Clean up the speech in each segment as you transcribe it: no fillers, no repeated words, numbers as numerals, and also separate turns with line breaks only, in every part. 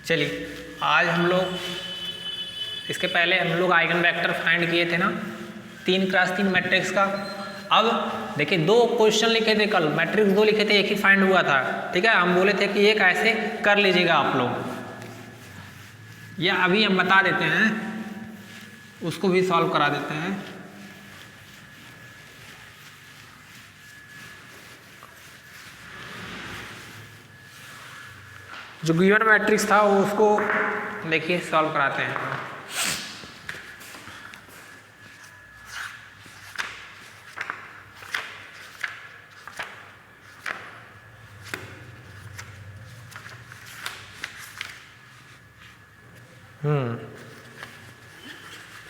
चलिए आज हम लोग इसके पहले हम लोग आइगन वेक्टर फाइंड किए थे ना 3x3 मैट्रिक्स का। अब देखिए दो क्वेश्चन लिखे थे कल, मैट्रिक्स दो लिखे थे, एक ही फाइंड हुआ था। ठीक है, हम बोले थे कि एक ऐसे कर लीजिएगा आप लोग, या अभी हम बता देते हैं, उसको भी सॉल्व करा देते हैं। जो गिवन मैट्रिक्स था वो उसको देखिए सॉल्व कराते हैं।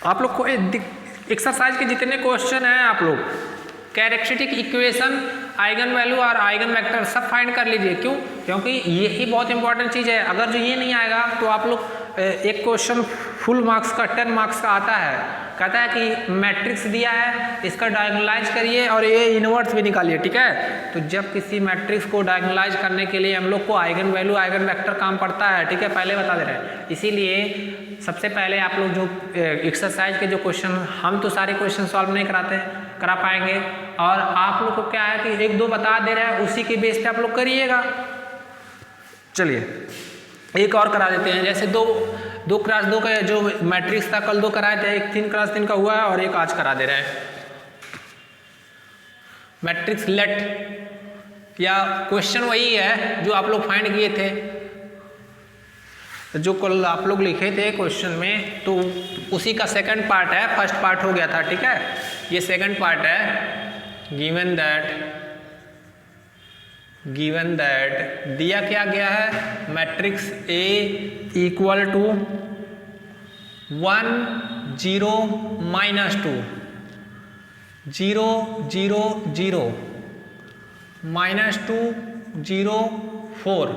आप लोग को एक्सरसाइज के जितने क्वेश्चन हैं आप लोग कैरेक्टरिस्टिक इक्वेशन, आइगन वैल्यू और आइगन वेक्टर सब फाइंड कर लीजिए। क्यों? क्योंकि ये ही बहुत इंपॉर्टेंट चीज़ है। अगर जो ये नहीं आएगा तो आप लोग एक क्वेश्चन फुल मार्क्स का 10 मार्क्स का आता है, कहता है कि मैट्रिक्स दिया है, इसका डायगोनलाइज करिए और ये इनवर्स भी निकालिए। ठीक है, तो जब किसी मैट्रिक्स को डायगोनलाइज करने के लिए हम लोग को आइगन वैल्यू आइगन वेक्टर काम पड़ता है। ठीक है, पहले बता दे रहे हैं। इसीलिए सबसे पहले आप लोग जो एक्सरसाइज के जो क्वेश्चन, हम तो सारे क्वेश्चन सॉल्व नहीं करा पाएंगे, और आप लोग को क्या है कि एक दो बता दे रहे हैं, उसी के बेस पे आप लोग करिएगा। चलिए एक और करा देते हैं। जैसे दो क्लास 2 का जो मैट्रिक्स था कल 2 कराए थे, एक 3x3 का हुआ है और एक आज करा दे रहे हैं। मैट्रिक्स लेट, या क्वेश्चन वही है जो आप लोग फाइंड किए थे, जो कल आप लोग लिखे थे क्वेश्चन में, तो उसी का सेकंड पार्ट है। फर्स्ट पार्ट हो गया था। ठीक है, ये सेकंड पार्ट है। गिवन दैट दिया क्या गया है, मैट्रिक्स A इक्वल टू 1 0 -2 0 0 0 -2 0 4,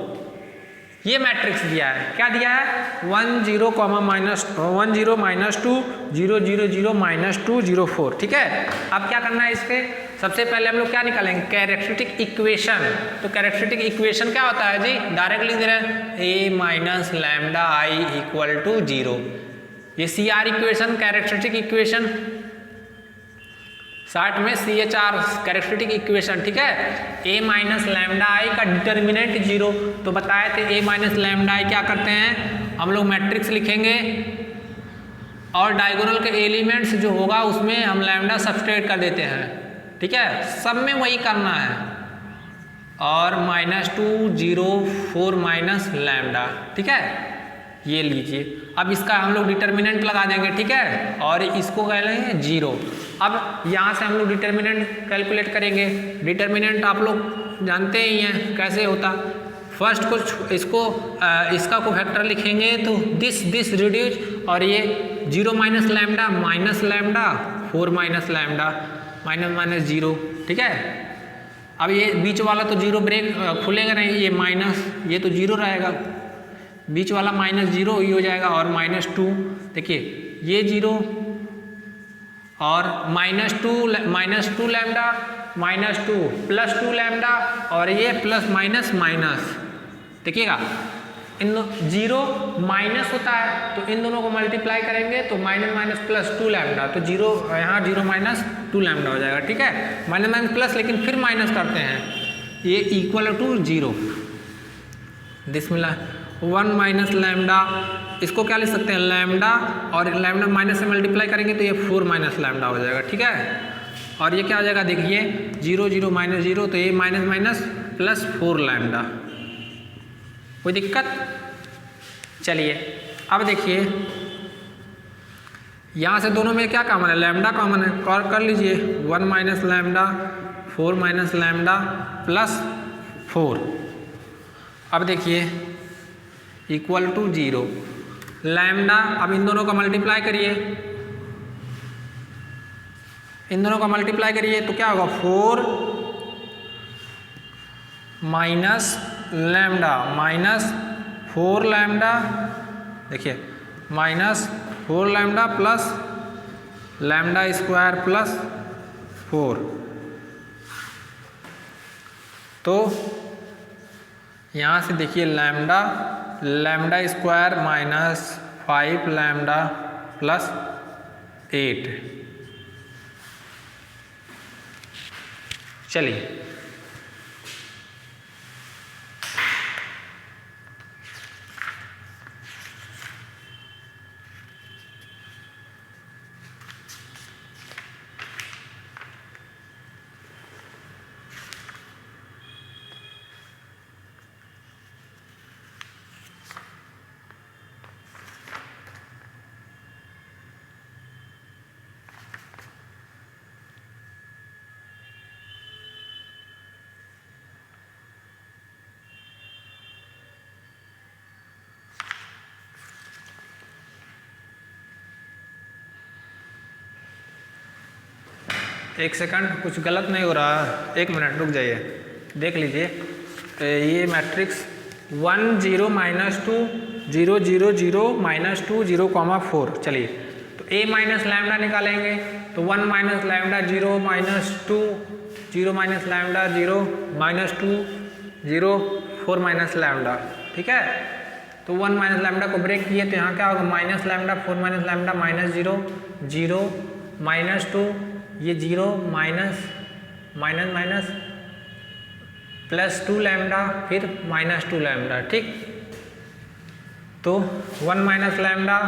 ये मैट्रिक्स दिया है। क्या दिया है? 1 0 -1 0 -2 0 0 0 -2 0 4। ठीक है, अब क्या करना है इसके, सबसे पहले हम लोग क्या निकालेंगे, कैरेक्टरिस्टिक इक्वेशन। तो कैरेक्टरिस्टिक इक्वेशन क्या होता है जी, डायरेक्ट लिख दे रहे हैं A minus lambda I equal to 0। ये CR equation, characteristic equation, short में CHR, कैरेक्टरिस्टिक इक्वेशन। ठीक है, A माइनस लैम्डा आई का डिटर्मिनेंट 0। तो बताए थे A माइनस लैम्डा आई क्या करते हैं, हम लोग मैट्रिक्स लिखेंगे और डायगोनल के एलिमेंट्स जो होगा उसमें हम लैम्डा सब्सट्रैक्ट कर देते हैं। ठीक है, सब में वही करना है। और -2 0 4 माइनस लैम्डा। ठीक है, ये लीजिए। अब इसका हम लोग डिटर्मिनेंट लगा देंगे। ठीक है, और इसको कह लेंगे 0। अब यहाँ से हम लोग डिटर्मिनेंट कैलकुलेट करेंगे। डिटर्मिनेंट आप लोग जानते ही हैं कैसे होता। फर्स्ट को इसका को वेक्टर लिखेंगे तो दिस रिड्यूस, और ये 0 minus lambda minus lambda 4 minus lambda minus 0। ठीक है, अब ये बीच वाला तो 0 ब्रेक खुलेगा नहीं, ये माइनस, ये तो 0 रहेगा, बीच वाला -0 ही हो जाएगा, और -2 देखिए ये 0 और -2 लैम्डा -2 +2 लैम्डा, और ये प्लस माइनस माइनस। देखिएगा इन 0 माइनस होता है, तो इन दोनों को मल्टीप्लाई करेंगे तो माइनस +2 लैम्डा, तो 0 यहाँ 0 -2 लैम्डा हो जाएगा। ठीक है, माइनस प्लस, लेकिन फिर माइनस करते हैं, ये इक्वल टू 0। बिस्मिल्लाह, 1 माइनस लैम्डा, इसको क्या लिख सकते हैं, लैम्डा, और लैम्डा माइनस से मल्टीप्लाई करेंगे तो ये 4 माइनस लैम्डा हो जाएगा। ठीक है, और ये क्या हो जाएगा, देखिए 0 0 -0, तो ये माइनस +4 लैम्डा। कोई दिक्कत? चलिए अब देखिए यहाँ से दोनों में क्या कॉमन है, लैम्डा कॉमन है, और कर लीजिए 1 माइनस लैम्डा 4 माइनस लैम्डा +4। अब देखिए इक्वल टू 0 लैम्डा। अब इन दोनों का मल्टीप्लाई करिए, इन दोनों का मल्टीप्लाई करिए तो क्या होगा, 4 माइनस लैम्डा -4 लैम्डा, देखिए -4 लैम्डा प्लस लैम्डा स्क्वायर +4। तो यहाँ से देखिए lambda lambda square minus 5 lambda plus 8। चलिए एक सेकंड, कुछ गलत नहीं हो रहा, 1 मिनट रुक जाइए, देख लीजिए। ये मैट्रिक्स 1 0 -2 0 0 0 -2 0, 4। चलिए तो a माइनस लैम्डा निकालेंगे तो 1 minus lambda 0 -2 0 minus lambda 0 -2 0 4 minus lambda. ठीक है, तो 1 माइनस लैम्डा को ब्रेक किए तो यहाँ क्या होगा, माइनस लैम्डा 4 माइनस लैम्डा -0 0 -2 ये 0 minus minus minus plus 2 lambda फिर -2 लैम्डा। ठीक, तो 1 minus lambda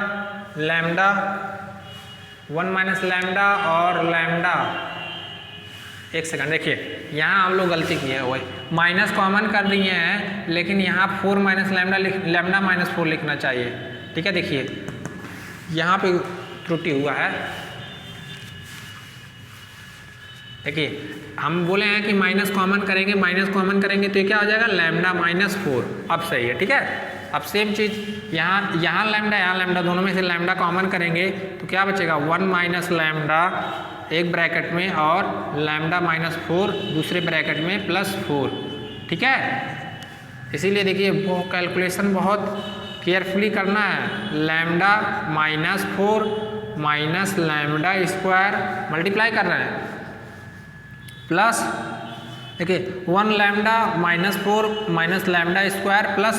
lambda 1 minus lambda और लैम्डा। एक सेकंड देखिए, यहाँ हम लोग गलती किए हैं, वही माइनस कॉमन कर दिए हैं, लेकिन यहाँ 4 माइनस लैम्डा लैम्डा -4 लिखना चाहिए। ठीक है, देखिए यहाँ पे त्रुटि हुआ है। देखिए हम बोले हैं कि माइनस कॉमन करेंगे, माइनस कॉमन करेंगे तो ये क्या हो जाएगा, लैम्डा -4। अब सही है। ठीक है, अब सेम चीज़ यहाँ लैम्डा यहाँ लैम्डा, दोनों में से लैम्डा कॉमन करेंगे तो क्या बचेगा, 1 माइनस लैम्डा एक ब्रैकेट में और लैम्डा -4 दूसरे ब्रैकेट में +4। ठीक है, इसीलिए देखिए वो कैलकुलेशन बहुत केयरफुली करना है। Lambda -4 minus lambda square multiply कर रहे हैं प्लस, देखिए 1 lambda -4 minus lambda square plus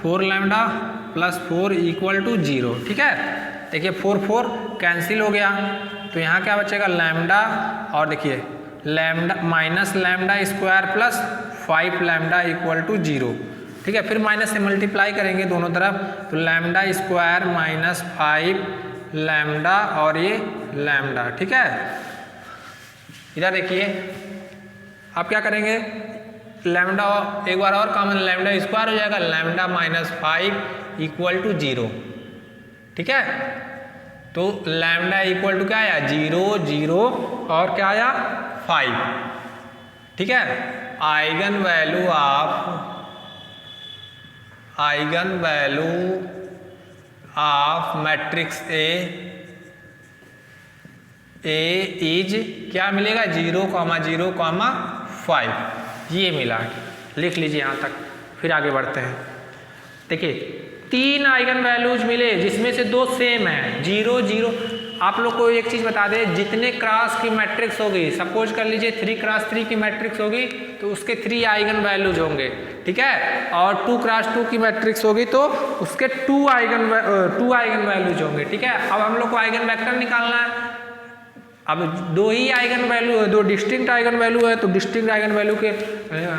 4 lambda plus 4 = 0। ठीक है, देखिए 4 4 कैंसिल हो गया तो यहाँ क्या बचेगा, लैम्डा और देखिए lambda minus lambda square plus 5 lambda = 0। ठीक है, फिर माइनस से मल्टीप्लाई करेंगे दोनों तरफ तो लैम्डा स्क्वायर माइनस 5 लैम्डा और ये लैम्डा। ठीक है, इधर देखिए आप क्या करेंगे, लैम्डा एक बार और कॉमन, लैम्डा स्क्वायर हो जाएगा, लैम्डा -5 = 0। ठीक है, तो लैम्डा इक्वल टू क्या आया, 0 0 और क्या आया 5। ठीक है, eigen value of matrix A is क्या मिलेगा, 0 0 5। ये मिला, लिख लीजिए यहाँ तक, फिर आगे बढ़ते हैं। देखिए 3 आइगन वैल्यूज मिले जिसमें से 2 सेम है, 0 0। आप लोग को एक चीज़ बता दें, जितने क्रॉस की मैट्रिक्स होगी, सपोज कर लीजिए 3 क्रॉस 3 की मैट्रिक्स होगी तो उसके 3 आइगन वैल्यूज होंगे। ठीक है, और 2 क्रॉस 2 की मैट्रिक्स होगी तो उसके 2 आइगन वैल्यूज होंगे। ठीक है, अब हम लोग को आइगन वेक्टर निकालना है। अब 2 ही आइगन वैल्यू है, 2 डिस्टिंक्ट आइगन वैल्यू है, तो डिस्टिंक्ट आइगन वैल्यू के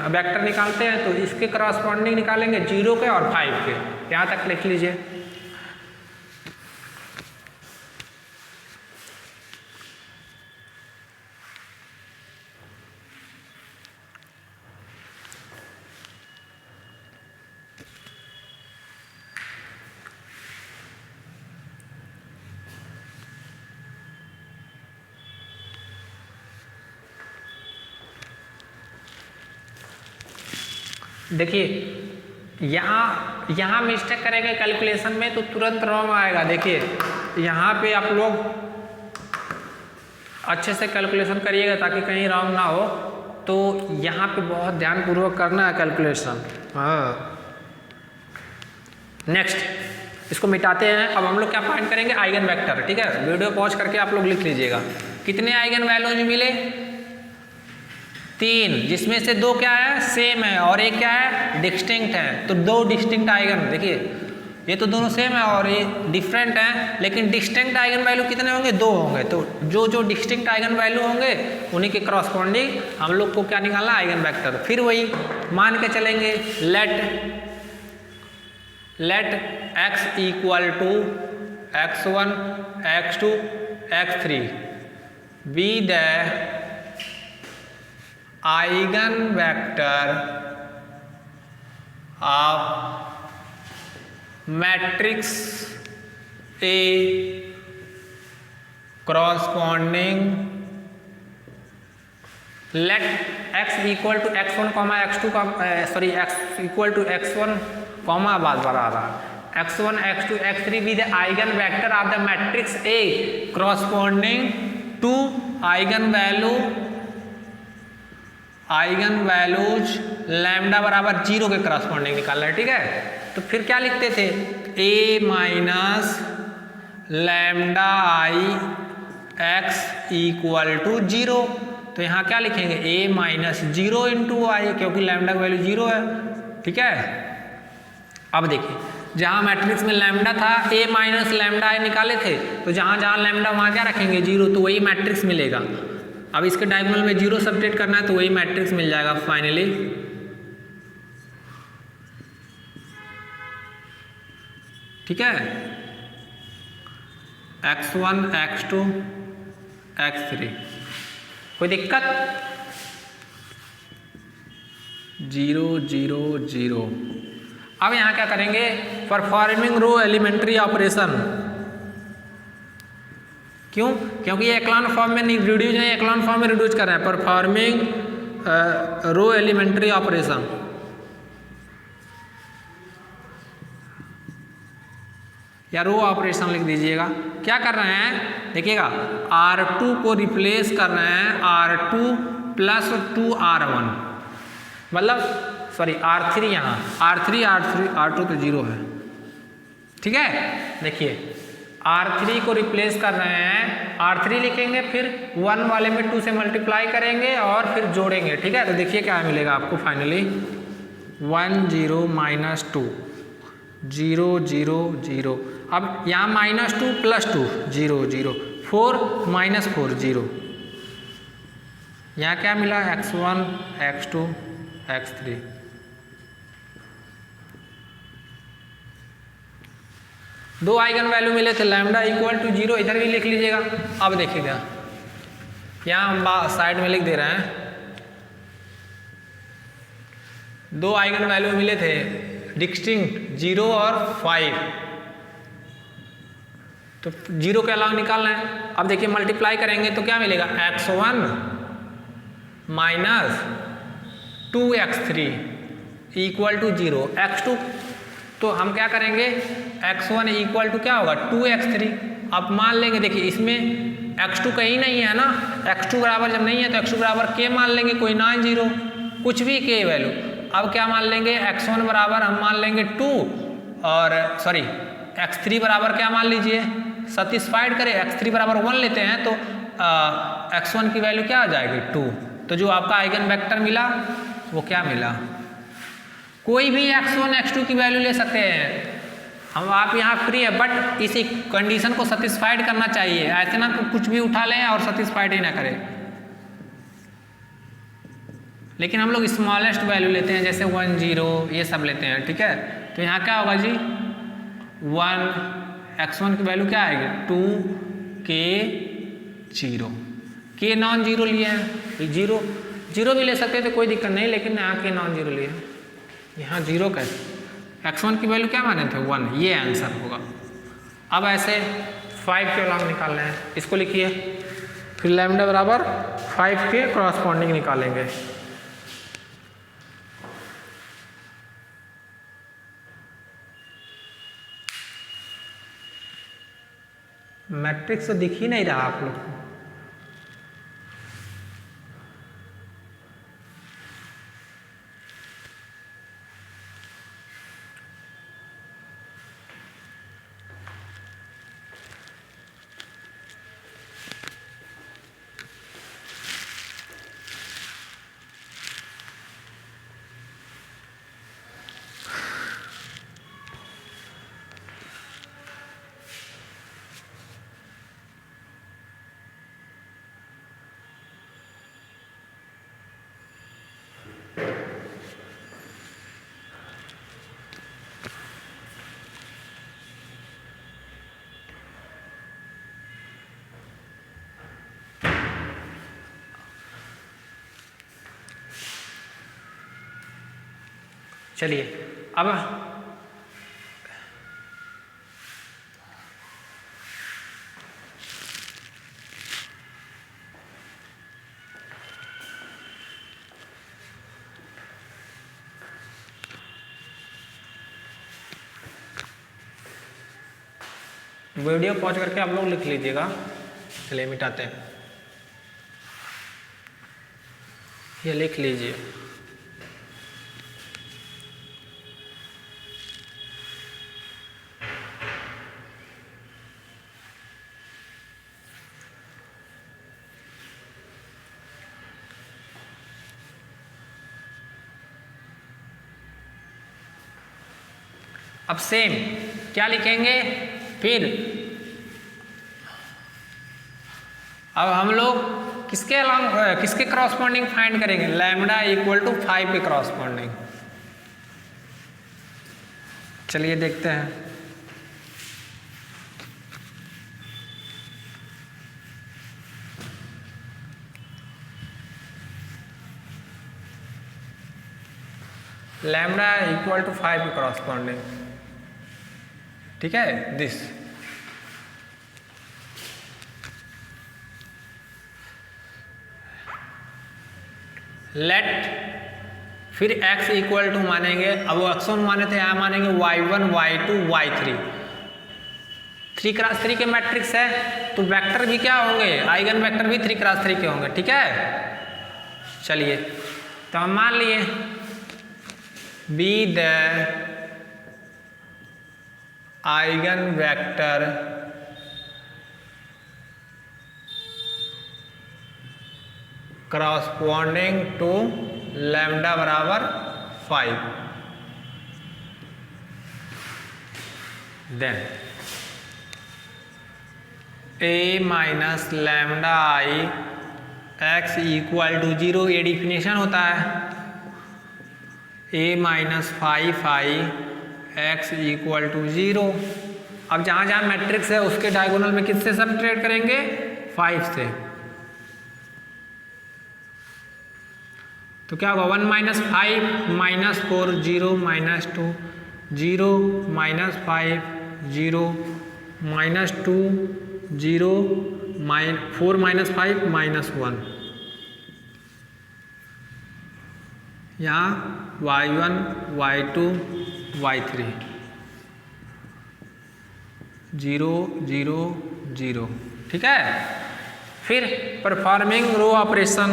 वेक्टर निकालते हैं तो इसके करस्पॉन्डिंग निकालेंगे 0 के और 5 के। यहाँ तक लिख लीजिए। देखिए यहाँ मिस्टेक करेंगे कैलकुलेशन में तो तुरंत रॉन्ग आएगा। देखिए यहाँ पे आप लोग अच्छे से कैलकुलेशन करिएगा ताकि कहीं रॉन्ग ना हो। तो यहाँ पे बहुत ध्यानपूर्वक करना है कैलकुलेशन। हाँ, नेक्स्ट इसको मिटाते हैं। अब हम लोग क्या फाइंड करेंगे, आइगन वेक्टर। ठीक है, वीडियो पॉज करके आप लोग लिख लीजिएगा। कितने आइगन वैल्यूज मिले, 3, जिसमें से 2 क्या है, सेम है और एक क्या है, डिस्टिंक्ट है। तो 2 डिस्टिंक्ट आइगन, देखिए ये तो दोनों सेम है और ये डिफरेंट है, लेकिन डिस्टिंक्ट आइगन वैल्यू कितने होंगे? 2 होंगे। तो जो डिस्टिंक्ट आइगन वैल्यू होंगे उन्हीं के करस्पॉन्डिंग हम लोग को क्या निकालना? Eigen vector. फिर वही मान के चलेंगे, let x equal to x1 x2 x3 be the eigen vector of matrix A corresponding let x equal to x1 x2 x equal to x1 बात बता रहा x1 x2 x3 be the eigen vector of the matrix A corresponding to eigen values lambda बराबर 0 के corresponding निकालना है। ठीक है, तो फिर क्या लिखते थे? A minus lambda I X equal to 0। तो यहाँ क्या लिखेंगे? A माइनस 0 इंटू आई, क्योंकि लैम्डा का वैल्यू 0 है। ठीक है, अब देखिए, जहाँ मैट्रिक्स में लैम्डा था A माइनस लैम्डा आई निकाले थे, तो जहाँ जहाँ लैम्डा वहाँ क्या रखेंगे? 0, तो वही मैट्रिक्स मिलेगा। अब इसके डायगोनल में 0 सब्ट्रैक्ट करना है तो वही मैट्रिक्स मिल जाएगा फाइनली। ठीक है, x1 x2 x3 कोई दिक्कत? 0 0 0। अब यहाँ क्या करेंगे? परफॉर्मिंग रो एलिमेंट्री ऑपरेशन। क्यों? क्योंकि ये एक्लॉन फॉर्म में नहीं रिड्यूस है, एक्लॉन फॉर्म में रिड्यूस कर रहे हैं। परफॉर्मिंग रो एलिमेंट्री ऑपरेशन। या रो ऑपरेशन लिख दीजिएगा। क्या कर रहे हैं? देखिएगा, R2 को रिप्लेस कर रहे हैं R2 प्लस 2R1, मतलब सॉरी R3, यहाँ R3 R2 तो 0 है। ठीक है, देखिए R3 को रिप्लेस कर रहे हैं, R3 लिखेंगे, फिर 1 वाले में 2 से मल्टीप्लाई करेंगे और फिर जोड़ेंगे। ठीक है, तो देखिए क्या मिलेगा आपको फाइनली? 1 0 माइनस 2 0 0 0। अब यहाँ -2 + 2 0 0 4 -4 0। यहाँ क्या मिला? x1 x2 x3। दो आइगन वैल्यू मिले थे, लैम्डा इक्वल टू 0, इधर भी लिख लीजिएगा। अब देखिएगा, यहाँ हम साइड में लिख दे रहे हैं, दो आइगन वैल्यू मिले थे डिस्टिंक्ट 0 और 5, तो 0 के अलावा निकालना है। अब देखिए मल्टीप्लाई करेंगे तो क्या मिलेगा? x1 minus 2x3 equal to 0। x2 तो हम क्या करेंगे? x1 इक्वल टू क्या होगा? 2x3। अब मान लेंगे, देखिए इसमें x2 कहीं नहीं है ना, x2 बराबर जब नहीं है तो x2 बराबर k मान लेंगे, कोई ना 0, कुछ भी k वैल्यू। अब क्या मान लेंगे? x1 बराबर हम मान लेंगे 2 और सॉरी x3 बराबर क्या मान लीजिए? सेटिस्फाइड करें, x3 बराबर 1 लेते हैं तो x1 की वैल्यू क्या आ जाएगी? 2। तो जो आपका आइगन वेक्टर मिला वो क्या मिला? कोई भी x1 x2 की वैल्यू ले सकते हैं हम, आप यहाँ फ्री है, बट इसी कंडीशन को सेटिस्फाइड करना चाहिए। ऐसे ना कुछ भी उठा लें और सेटिस्फाइड ही ना करें। लेकिन हम लोग स्मॉलेस्ट वैल्यू लेते हैं, जैसे 1 0 ये सब लेते हैं। ठीक है, तो यहाँ क्या होगा जी? 1 x1 की वैल्यू क्या आएगी? 2 k 0। k नॉन 0 लिए हैं, 0 भी ले सकते हैं तो कोई दिक्कत नहीं, लेकिन यहाँ k नॉन 0 लिए हैं। यहाँ 0 कैसे? x1 की वैल्यू क्या माने थे? 1, ये आंसर होगा। अब ऐसे 5 के अलॉन्ग निकालना है, इसको लिखिए, फिर लैम्डा बराबर 5 के करस्पॉन्डिंग निकालेंगे। मैट्रिक्स तो दिख ही नहीं रहा आप लोग को। चलिए अब वीडियो पॉज करके आप लोग लिख लीजिएगा। चलिए मिटाते हैं, ये लिख लीजिए। अब सेम क्या लिखेंगे फिर, अब हम लोग किसके क्रॉसपोंडिंग फाइंड करेंगे, लैम्डा इक्वल टू 5 के क्रॉसपोंडिंग। चलिए देखते हैं। लैम्डा इक्वल टू 5 के क्रॉसपोंडिंग, ठीक है, दिस। लेट फिर x इक्वल टू मानेंगे, अब वो x1 माने थे, यहाँ मानेंगे y1 y2 y3। 3x3 के मैट्रिक्स है तो वेक्टर भी क्या होंगे, आइगन वेक्टर भी 3x3 के होंगे, ठीक है। चलिए तो हम मान लिए be the eigen vector corresponding to lambda बराबर 5, then a minus lambda I x equal to 0, ये डिफिनेशन होता है। a minus 5 I x equal to 0। अब जहाँ जहाँ मैट्रिक्स है उसके डायगोनल में किससे सब्ट्रैक्ट करेंगे, 5 से। तो क्या होगा, 1 minus 5 minus 4 0 minus 2 0 minus 5 0 minus 2 0 4 minus 5 minus 1। यहाँ y1 y2 y3 0 0 0, ठीक है। फिर परफॉर्मिंग रो ऑपरेशन,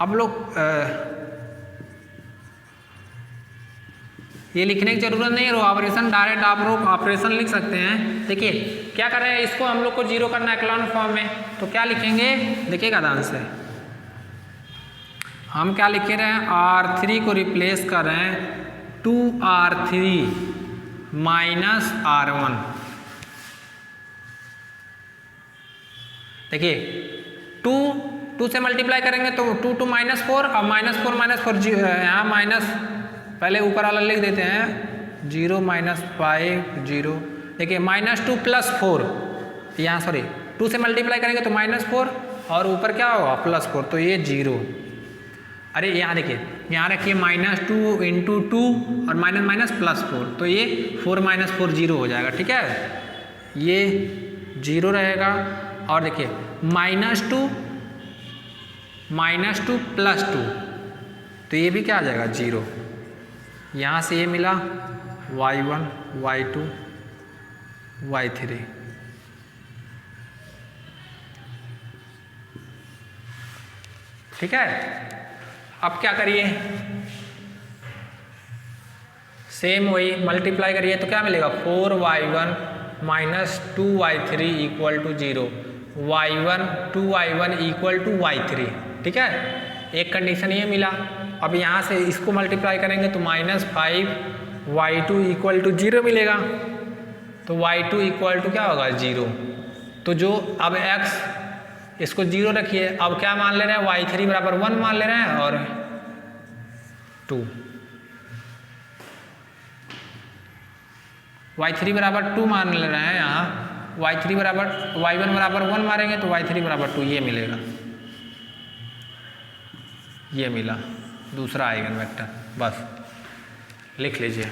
अब लोग ये लिखने की जरूरत नहीं है, रो ऑपरेशन डायरेक्ट आप लोग ऑपरेशन लिख सकते हैं। देखिए क्या कर रहे हैं, इसको हम लोग को 0 करना है एक्लॉन फॉर्म में, तो क्या लिखेंगे, देखिएगा ध्यान से। हम क्या लिख रहे हैं, R3 को रिप्लेस कर रहे हैं 2R3 माइनस R1। देखिए 2 से मल्टीप्लाई करेंगे तो 2 टू माइनस 4, और माइनस 4 यहाँ माइनस, पहले ऊपर वाला लिख देते हैं 0 माइनस 5 0। देखिए माइनस 2 प्लस 4, यहाँ सॉरी 2 से मल्टीप्लाई करेंगे तो माइनस 4, और ऊपर क्या होगा प्लस 4, तो ये 0। अरे यहाँ देखिए, यहाँ रखिए माइनस 2 इंटू 2 और माइनस माइनस प्लस 4, तो ये 4 माइनस 4 0 हो जाएगा, ठीक है, ये 0 रहेगा। और देखिए माइनस 2 प्लस 2, तो ये भी क्या आ जाएगा 0। यहाँ से ये मिला y1 y2 y3, ठीक है। अब क्या करिए, सेम वही मल्टीप्लाई करिए तो क्या मिलेगा, 4y1 minus 2y3 equal to 0, y1 2y1 equal to y3, ठीक है। एक कंडीशन ये मिला। अब यहाँ से इसको मल्टीप्लाई करेंगे तो माइनस 5y2 इक्वल टू 0 मिलेगा, तो y2 इक्वल टू क्या होगा 0। तो जो अब x, इसको 0 रखिए, अब क्या मान ले रहे हैं, y3 बराबर 1 मान ले रहे हैं, और 2 y3 बराबर 2 मान ले रहे हैं। यहाँ y3 बराबर y1 बराबर 1 मारेंगे तो y3 बराबर 2, ये मिलेगा, ये मिला दूसरा आइगन वेक्टर, बस लिख लीजिए।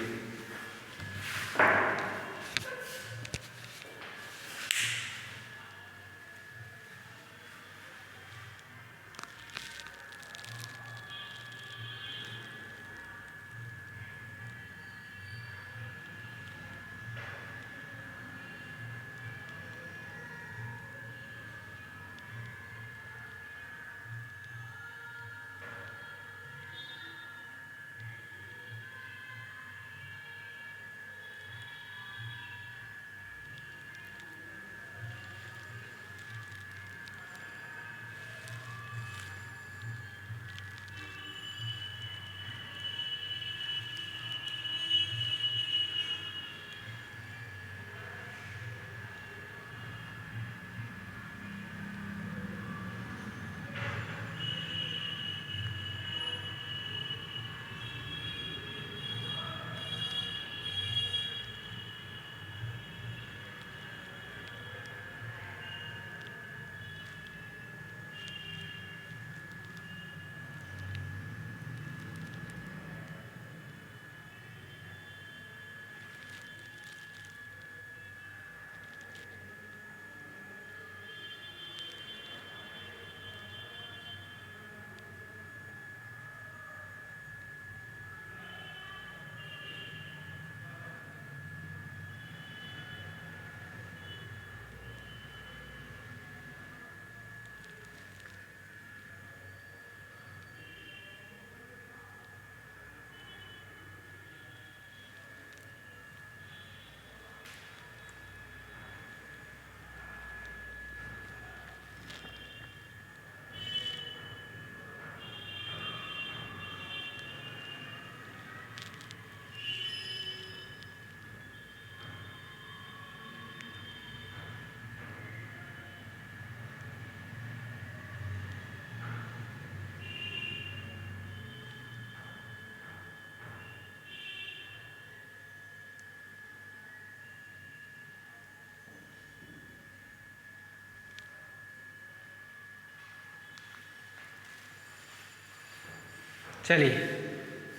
चलिए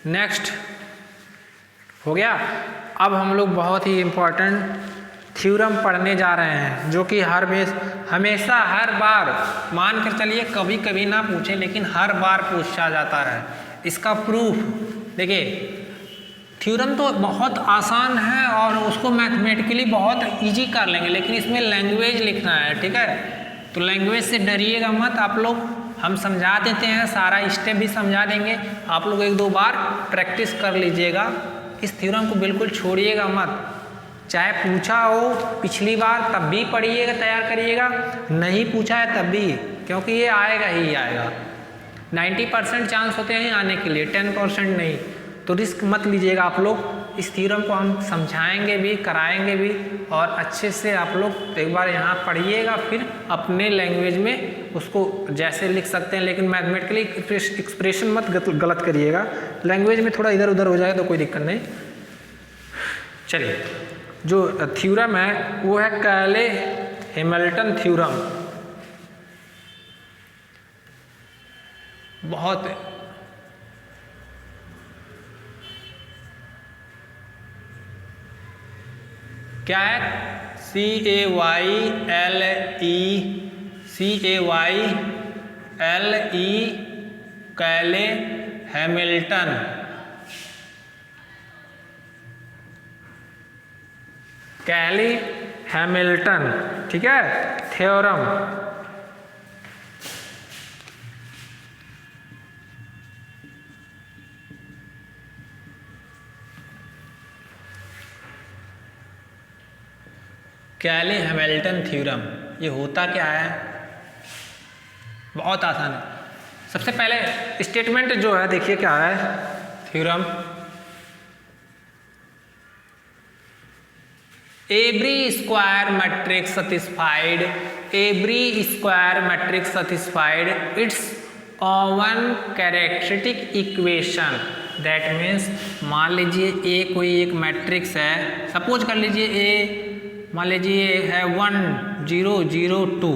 नेक्स्ट हो गया। अब हम लोग बहुत ही इम्पोर्टेंट थ्योरम पढ़ने जा रहे हैं, जो कि हमेशा हर बार मान कर चलिए कभी कभी ना पूछे लेकिन हर बार पूछा जाता है। इसका प्रूफ देखिए, थ्योरम तो बहुत आसान है और उसको मैथमेटिकली बहुत इजी कर लेंगे, लेकिन इसमें लैंग्वेज लिखना है, ठीक है। तो लैंग्वेज से डरिएगा मत, आप लोग हम समझा देते हैं, सारा स्टेप भी समझा देंगे, आप लोग एक दो बार प्रैक्टिस कर लीजिएगा। इस थ्योरम को बिल्कुल छोड़िएगा मत, चाहे पूछा हो पिछली बार तब भी पढ़िएगा, तैयार करिएगा, नहीं पूछा है तब भी, क्योंकि ये आएगा ही आएगा। 90% चांस होते हैं आने के लिए, 10% नहीं। तो रिस्क मत लीजिएगा आप लोग। इस थ्योरम को हम समझाएंगे भी, कराएंगे भी, और अच्छे से आप लोग एक बार यहाँ पढ़िएगा, फिर अपने लैंग्वेज में उसको जैसे लिख सकते हैं, लेकिन मैथमेटिकली एक्सप्रेशन मत गलत करिएगा। लैंग्वेज में थोड़ा इधर उधर हो जाए तो कोई दिक्कत नहीं। चलिए, जो थ्योरम है वो है कैले हैमिल्टन थ्योरम। बहुत क्या है, CAYLE कैले हैमिल्टन। कैले हैमिल्टन, ठीक है, थ्योरम। कैले हैमिल्टन थ्योरम, ये होता क्या है, बहुत आसान है। सबसे पहले स्टेटमेंट जो है देखिए क्या है, theorem, every square matrix satisfied its own characteristic equation। That means मान लीजिए ए कोई एक मैट्रिक्स है, सपोज कर लीजिए ए मान लीजिए है 1 0 0 2,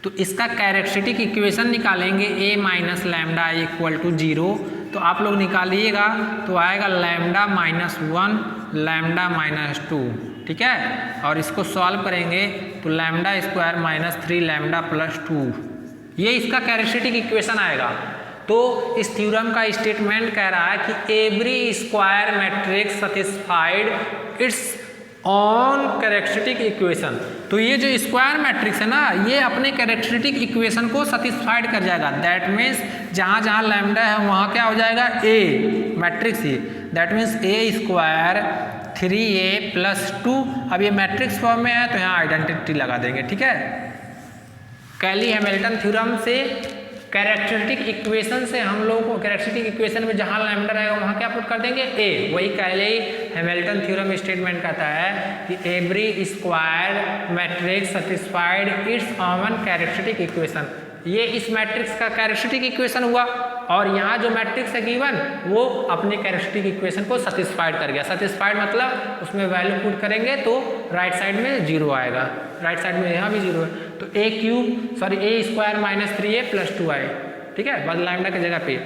तो इसका कैरेक्टरिस्टिक इक्वेशन निकालेंगे a minus lambda I equal to 0। तो आप लोग निकालिएगा तो आएगा लैम्डा माइनस 1 लैम्डा माइनस 2, ठीक है। और इसको सॉल्व करेंगे तो lambda square minus 3 lambda plus 2, ये इसका कैरेक्टरिस्टिक इक्वेशन आएगा। तो इस थ्योरम का स्टेटमेंट कह रहा है कि every square matrix satisfied it's on characteristic equation. तो ये जो स्क्वायर मैट्रिक्स है ना, ये अपने कैरेक्टरिस्टिक इक्वेशन को सैटिस्फाइड कर जाएगा। दैट मीन्स जहाँ जहाँ लैम्डा है वहाँ क्या हो जाएगा, ए मैट्रिक्स ही। That means A square 3a plus 2। अब ये मैट्रिक्स फॉर्म में है तो यहाँ आइडेंटिटी लगा देंगे, ठीक है। कैली हैमिल्टन थ्योरम से कैरेक्टरिस्टिक इक्वेशन से हम लोग को कैरेक्टरिस्टिक इक्वेशन में जहाँ लैम्डा रहेगा वहाँ क्या पुट कर देंगे, ए। वही कैली हैमिल्टन थ्योरम स्टेटमेंट कहता है कि every square matrix satisfied it's common characteristic equation. ये इस मैट्रिक्स का कैरेक्टरिस्टिक इक्वेशन हुआ और यहाँ जो मैट्रिक्स है गिवन वो अपने कैरेक्टरिस्टिक इक्वेशन को सैटिस्फाइड कर गया। सैटिस्फाइड मतलब उसमें वैल्यू पुट करेंगे तो राइट साइड में 0 आएगा, राइट साइड में यहाँ भी 0 है। तो ए स्क्वायर माइनस 3a प्लस 2 आए, ठीक है, बस लैम्डा की जगह पे।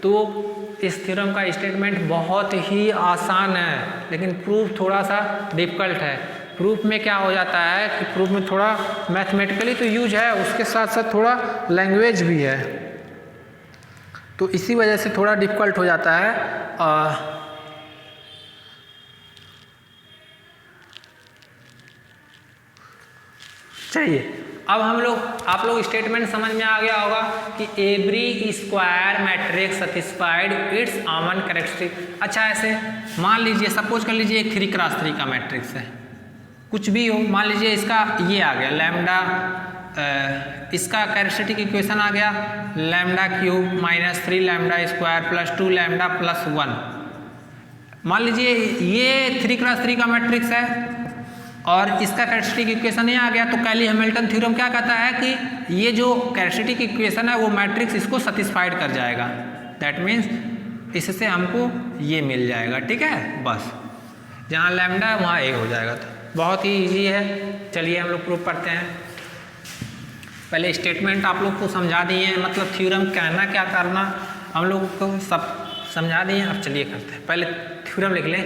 तो इस थ्योरम का स्टेटमेंट बहुत ही आसान है लेकिन प्रूफ थोड़ा सा डिफिकल्ट है। प्रूफ में क्या हो जाता है कि प्रूफ में थोड़ा मैथमेटिकली तो यूज है, उसके साथ साथ थोड़ा लैंग्वेज भी है, तो इसी वजह से थोड़ा डिफिकल्ट हो जाता है। चलिए अब आप लोग स्टेटमेंट समझ में आ गया होगा कि every square matrix satisfied it's common characteristic. अच्छा ऐसे मान लीजिए, सपोज कर लीजिए एक 3x3 का मैट्रिक्स है, कुछ भी हो, मान लीजिए इसका ये आ गया लैम्डा, इसका कैरेक्टरिस्टिक इक्वेशन आ गया lambda cube minus 3 lambda square plus 2 lambda plus 1। मान लीजिए ये 3x3 का मैट्रिक्स है और इसका कैरेक्टरिस्टिक इक्वेशन ये आ गया। तो कैली हैमिल्टन थ्योरम क्या कहता है कि ये जो कैरेक्टरिस्टिक इक्वेशन है वो मैट्रिक्स इसको सैटिस्फाइड कर जाएगा। दैट मीन्स इससे हमको ये मिल जाएगा, ठीक है। बस जहाँ लैम्डा है वहाँ ए हो जाएगा। तो बहुत ही इजी है। चलिए हम लोग प्रूफ करते हैं। पहले स्टेटमेंट आप लोग को समझा दिए हैं, मतलब थ्योरम कहना क्या करना हम लोग को सब समझा दिए। अब चलिए करते हैं। पहले थ्योरम लिख लें,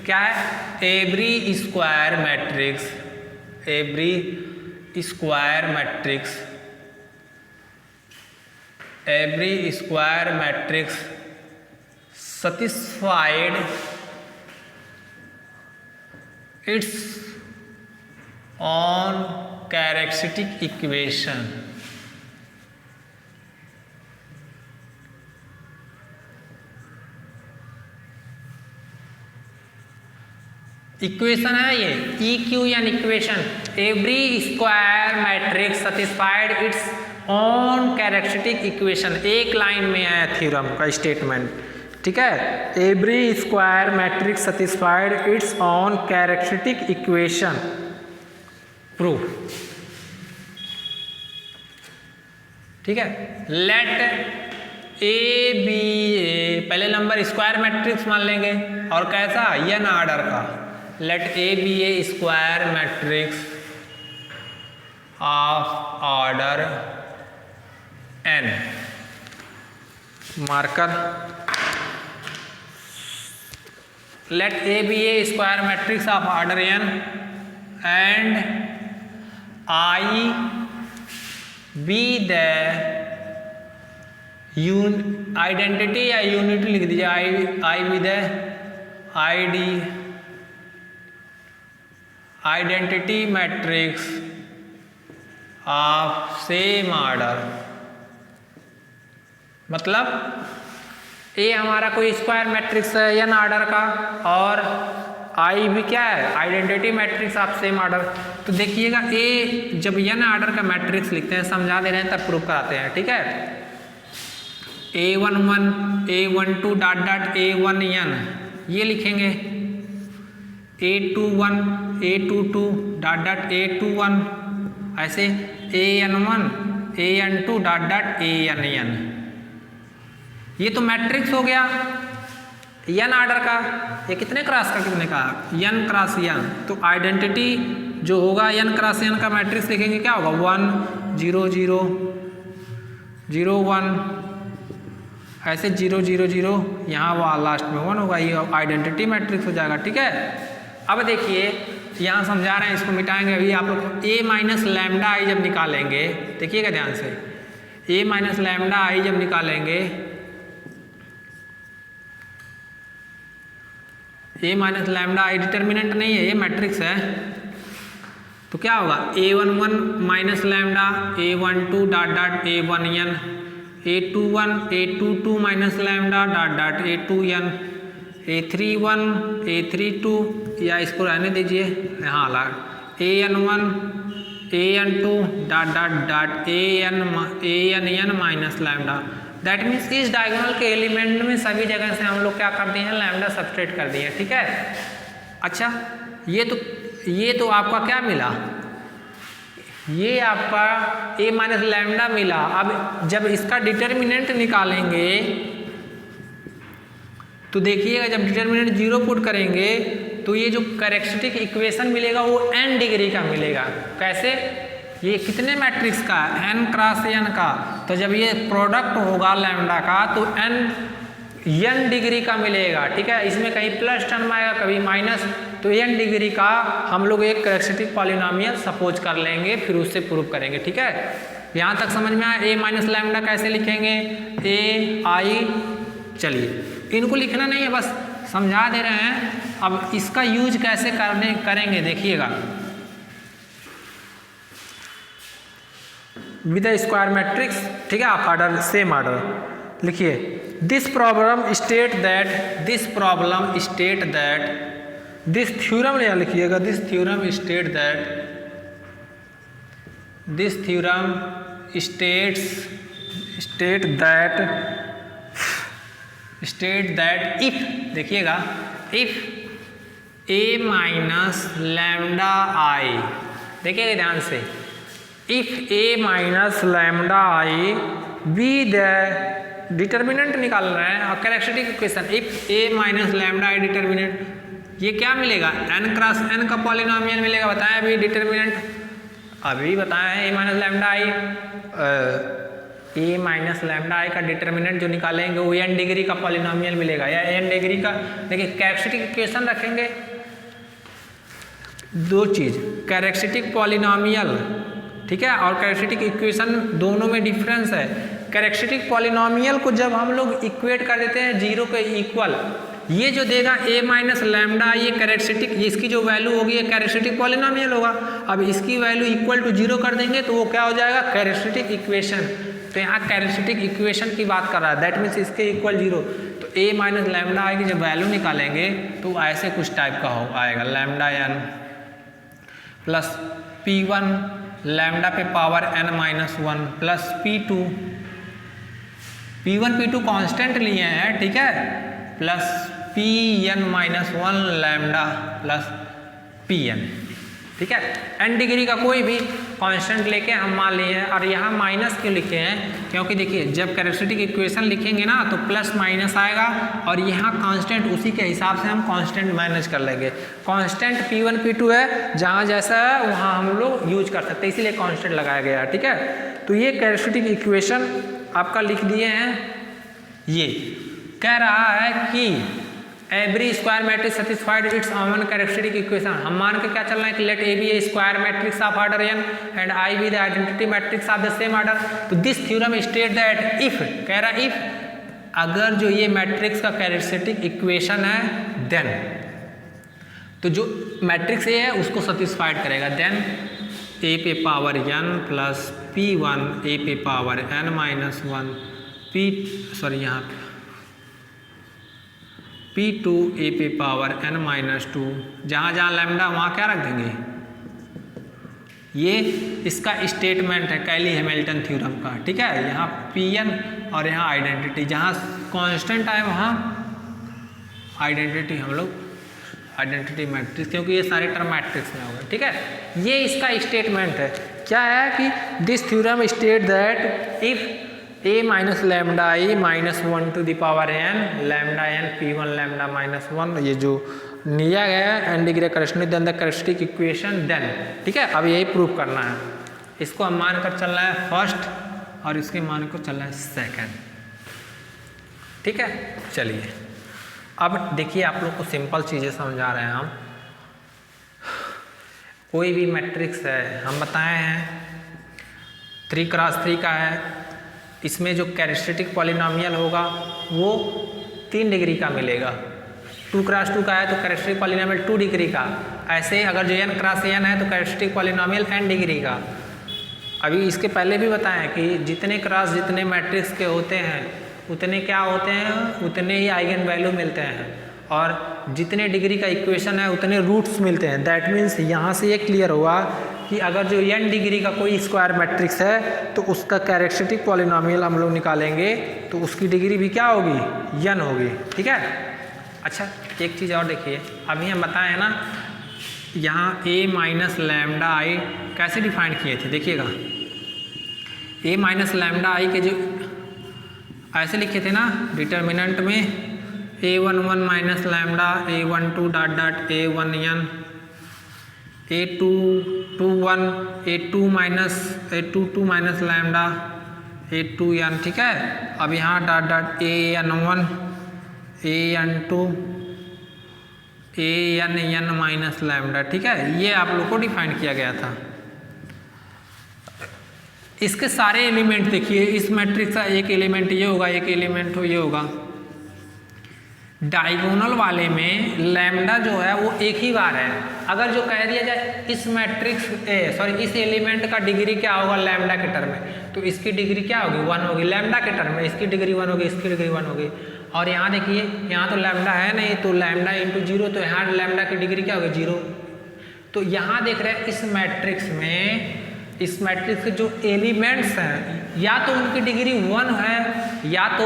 क्या है, every square matrix satisfied it's on characteristic equation. Equation है ये EQN equation. Every square matrix satisfied it's on characteristic equation. एक लाइन में है थ्योरम का स्टेटमेंट, ठीक है। Every square matrix satisfied it's on characteristic equation. Proof, ठीक है। लेट ए बी ए, पहले नंबर स्क्वायर मैट्रिक्स मान लेंगे और कैसा, n ऑर्डर का। Let A be a square matrix of order n। Marker, let A be a square matrix of order n and I be the identity या unity लिख दीजिए, I be the identity matrix of same order. मतलब A हमारा कोई square matrix है n order का और I भी क्या है, identity matrix of same order. तो देखिएगा ए जब n ऑर्डर का मैट्रिक्स लिखते हैं, समझा दे रहे हैं तब प्रूफ कराते हैं, ठीक है। A11 A12 dot dot A1n ये लिखेंगे, A21 A22 dot dot A21, ऐसे AN1 AN2 dot dot ANN। ये तो मैट्रिक्स हो गया n ऑर्डर का। ये कितने क्रॉस का, कितने का, n क्रॉस n। तो आइडेंटिटी जो होगा n क्रॉस n का मैट्रिक्स लिखेंगे क्या होगा, 1 0 0 0 1 ऐसे 0 0 0 यहाँ वहाँ लास्ट में 1 होगा, ये आइडेंटिटी मैट्रिक्स हो जाएगा। ठीक है, अब देखिए यहाँ समझा रहे हैं, इसको मिटाएंगे अभी आप लोग। a माइनस लैम्डा आई जब निकालेंगे, देखिएगा ध्यान से, a माइनस लैम्डा आई जब निकालेंगे, a minus lambda I determinant नहीं है, ये मैट्रिक्स है, तो क्या होगा a11 minus lambda a12 dot dot a1n, a21 a22 minus lambda dot dot a2n, a31 a32 या इसको रहने दीजिए, यहाँ ला an1 an2 dot dot dot an minus lambda. That means इस डायगोनल के एलिमेंट में सभी जगह से हम लोग क्या कर दिए हैं, लैम्डा सब्सट्रैक्ट कर दिए हैं। ठीक है, अच्छा ये तो आपका क्या मिला, ये आपका a माइनस लैम्डा मिला। अब जब इसका डिटर्मिनेंट निकालेंगे तो देखिएगा, जब डिटर्मिनेंट 0 पुट करेंगे तो ये जो कैरेक्टरिस्टिक इक्वेशन मिलेगा वो n डिग्री का मिलेगा। कैसे, ये कितने मैट्रिक्स का, n क्रॉस n का, तो जब ये प्रोडक्ट होगा लैम्डा का तो n डिग्री का मिलेगा। ठीक है, इसमें कहीं प्लस टर्म आएगा कभी माइनस, तो n डिग्री का हम लोग एक कैरेक्टरिस्टिक पॉलिनोमियल सपोज कर लेंगे, फिर उससे प्रूव करेंगे। ठीक है, यहाँ तक समझ में आया। a माइनस लैम्डा कैसे लिखेंगे, a आई, चलिए इनको लिखना नहीं है, बस समझा दे रहे हैं। अब इसका यूज कैसे करेंगे देखिएगा, विद स्क्वायर मैट्रिक्स। ठीक है, आप ऑर्डर सेम ऑर्डर लिखिए। This problem state that, this problem state that, this theorem यहाँ लिखिएगा, this theorem state that, this theorem state that if, देखिएगा, इफ a माइनस लैम्डा आई, देखिएगा ध्यान से, if a minus lambda I be the determinant निकाल रहे हैं और characteristic equation, if a minus lambda I determinant, ये क्या मिलेगा, n क्रॉस n का पॉलिनोमियल मिलेगा। बताएं अभी डिटर्मिनेंट, अभी बताएं a minus lambda I, a minus lambda I का डिटर्मिनेंट जो निकालेंगे वो n डिग्री का पॉलिनोमियल मिलेगा, या n डिग्री का। देखिए कैरेक्टरिस्टिक इक्वेशन रखेंगे, दो चीज, कैरेक्टरिस्टिक पॉलिनोमियल, ठीक है, और कैरेक्टरिस्टिक इक्वेशन, दोनों में डिफरेंस है। कैरेक्टरिस्टिक पॉलिनोमियल को जब हम लोग इक्वेट कर देते हैं 0 के इक्वल, ये जो देगा a माइनस लैम्डा, ये कैरेक्टरिस्टिक, इसकी जो वैल्यू होगी ये कैरेक्टरिस्टिक पॉलिनोमियल होगा। अब इसकी वैल्यू इक्वल टू 0 कर देंगे तो वो क्या हो जाएगा, कैरेक्टरिस्टिक इक्वेशन। तो यहाँ कैरेक्टरिस्टिक इक्वेशन की बात कर रहा है, दैट मीन्स इसके इक्वल 0। तो a माइनस लैम्डा आई की जब वैल्यू निकालेंगे तो ऐसे कुछ टाइप का आएगा, lambda n plus p1 lambda पे power n minus 1 plus p2 constant लिए हैं, ठीक है, plus pn minus 1 lambda plus pn। ठीक है, n डिग्री का कोई भी कांस्टेंट लेके हम मान लिए हैं। और यहाँ माइनस क्यों लिखे हैं, क्योंकि देखिए जब कैरेक्टरिस्टिक इक्वेशन लिखेंगे ना तो प्लस माइनस आएगा, और यहाँ कांस्टेंट उसी के हिसाब से हम कांस्टेंट मैनेज कर लेंगे। कांस्टेंट p1 p2 है, जहाँ जैसा है वहाँ हम लोग यूज कर सकते हैं, इसीलिए कांस्टेंट लगाया गया है। ठीक है, तो ये कैरेक्टरिस्टिक इक्वेशन आपका लिख दिए हैं। ये कह रहा है कि every square matrix satisfied its own characteristic equation. हम मान के क्या चल रहे हैं कि let A be a square matrix of order n and I be the identity matrix of the same order. तो this theorem state that if, कह रहा इफ, अगर जो ये मैट्रिक्स का कैरेक्टरिस्टिक इक्वेशन है देन, तो जो मैट्रिक्स ए है उसको सैटिस्फाइड करेगा, देन ए पे पावर n प्लस p1 ए पे पावर n माइनस 1 यहाँ p2 ए पे पावर n माइनस 2, जहाँ जहाँ लैम्डा वहाँ क्या रख देंगे, ये इसका स्टेटमेंट है कैली हैमिल्टन थ्योरम का। ठीक है, यहाँ pn और यहाँ आइडेंटिटी, जहाँ कांस्टेंट आए वहाँ आइडेंटिटी, हम लोग आइडेंटिटी मैट्रिक्स, क्योंकि ये सारे टर्म मैट्रिक्स में होगा। ठीक है, ये इसका स्टेटमेंट है। क्या है कि this theorem state that if a minus lambda I minus 1 to the power n lambda n p1 lambda minus 1, ये जो लिया गया है n degree characteristic then the characteristic equation then. ठीक है, अब यही प्रूव करना है, इसको हम मान कर चल रहा है फर्स्ट और इसके मान को चल रहा है सेकंड। ठीक है, चलिए अब देखिए आप लोग को सिंपल चीज़ें समझा रहे हैं हम। कोई भी मैट्रिक्स है, हम बताए हैं 3x3 का है, इसमें जो कैरेक्टरिस्टिक पॉलिनोमियल होगा वो 3 डिग्री का मिलेगा। 2x2 का है तो कैरेक्टरिस्टिक पॉलिनोमियल 2 डिग्री का। ऐसे अगर जो n क्रॉस n है तो कैरेक्टरिस्टिक पॉलिनोमियल n डिग्री का। अभी इसके पहले भी बताएं कि जितने क्रॉस जितने मैट्रिक्स के होते हैं उतने क्या होते हैं, उतने ही आइगन वैल्यू मिलते हैं, और जितने डिग्री का इक्वेशन है उतने रूट्स मिलते हैं। दैट मीन्स यहाँ से ये क्लियर हुआ कि अगर जो n डिग्री का कोई स्क्वायर मैट्रिक्स है तो उसका कैरेक्टरिस्टिक पॉलिनोमियल हम लोग निकालेंगे तो उसकी डिग्री भी क्या होगी, n होगी। ठीक है, अच्छा एक चीज़ और देखिए, अभी हम बताएं ना यहाँ a माइनस लैम्डा आई कैसे डिफाइन किए थे, देखिएगा a माइनस लैम्डा आई के जो ऐसे लिखे थे ना डिटर्मिनेंट में a11 minus lambda a12 dot dot a1n a21 a22 minus lambda a2n। ठीक है, अब यहाँ dot dot an1 an2 an minus lambda. ठीक है, ये आप लोग को डिफाइन किया गया था। इसके सारे एलिमेंट देखिए, इस मैट्रिक्स का एक एलिमेंट ये होगा, एक एलिमेंट ये होगा। डायगोनल वाले में लैम्डा जो है वो एक ही बार है। अगर जो कह दिया जाए इस मैट्रिक्स इस एलिमेंट का डिग्री क्या होगा लैम्डा के टर्म में, तो इसकी डिग्री क्या होगी, 1 होगी लैम्डा के टर्म में, इसकी डिग्री 1 होगी, इसकी डिग्री 1 होगी। और यहाँ देखिए, यहाँ तो लैम्डा है नहीं, तो लैम्डा इंटू 0, तो यहाँ लैम्डा की डिग्री क्या होगी, 0। तो यहाँ देख रहे हैं इस मैट्रिक्स के जो एलिमेंट्स हैं या तो उनकी डिग्री 1 है या तो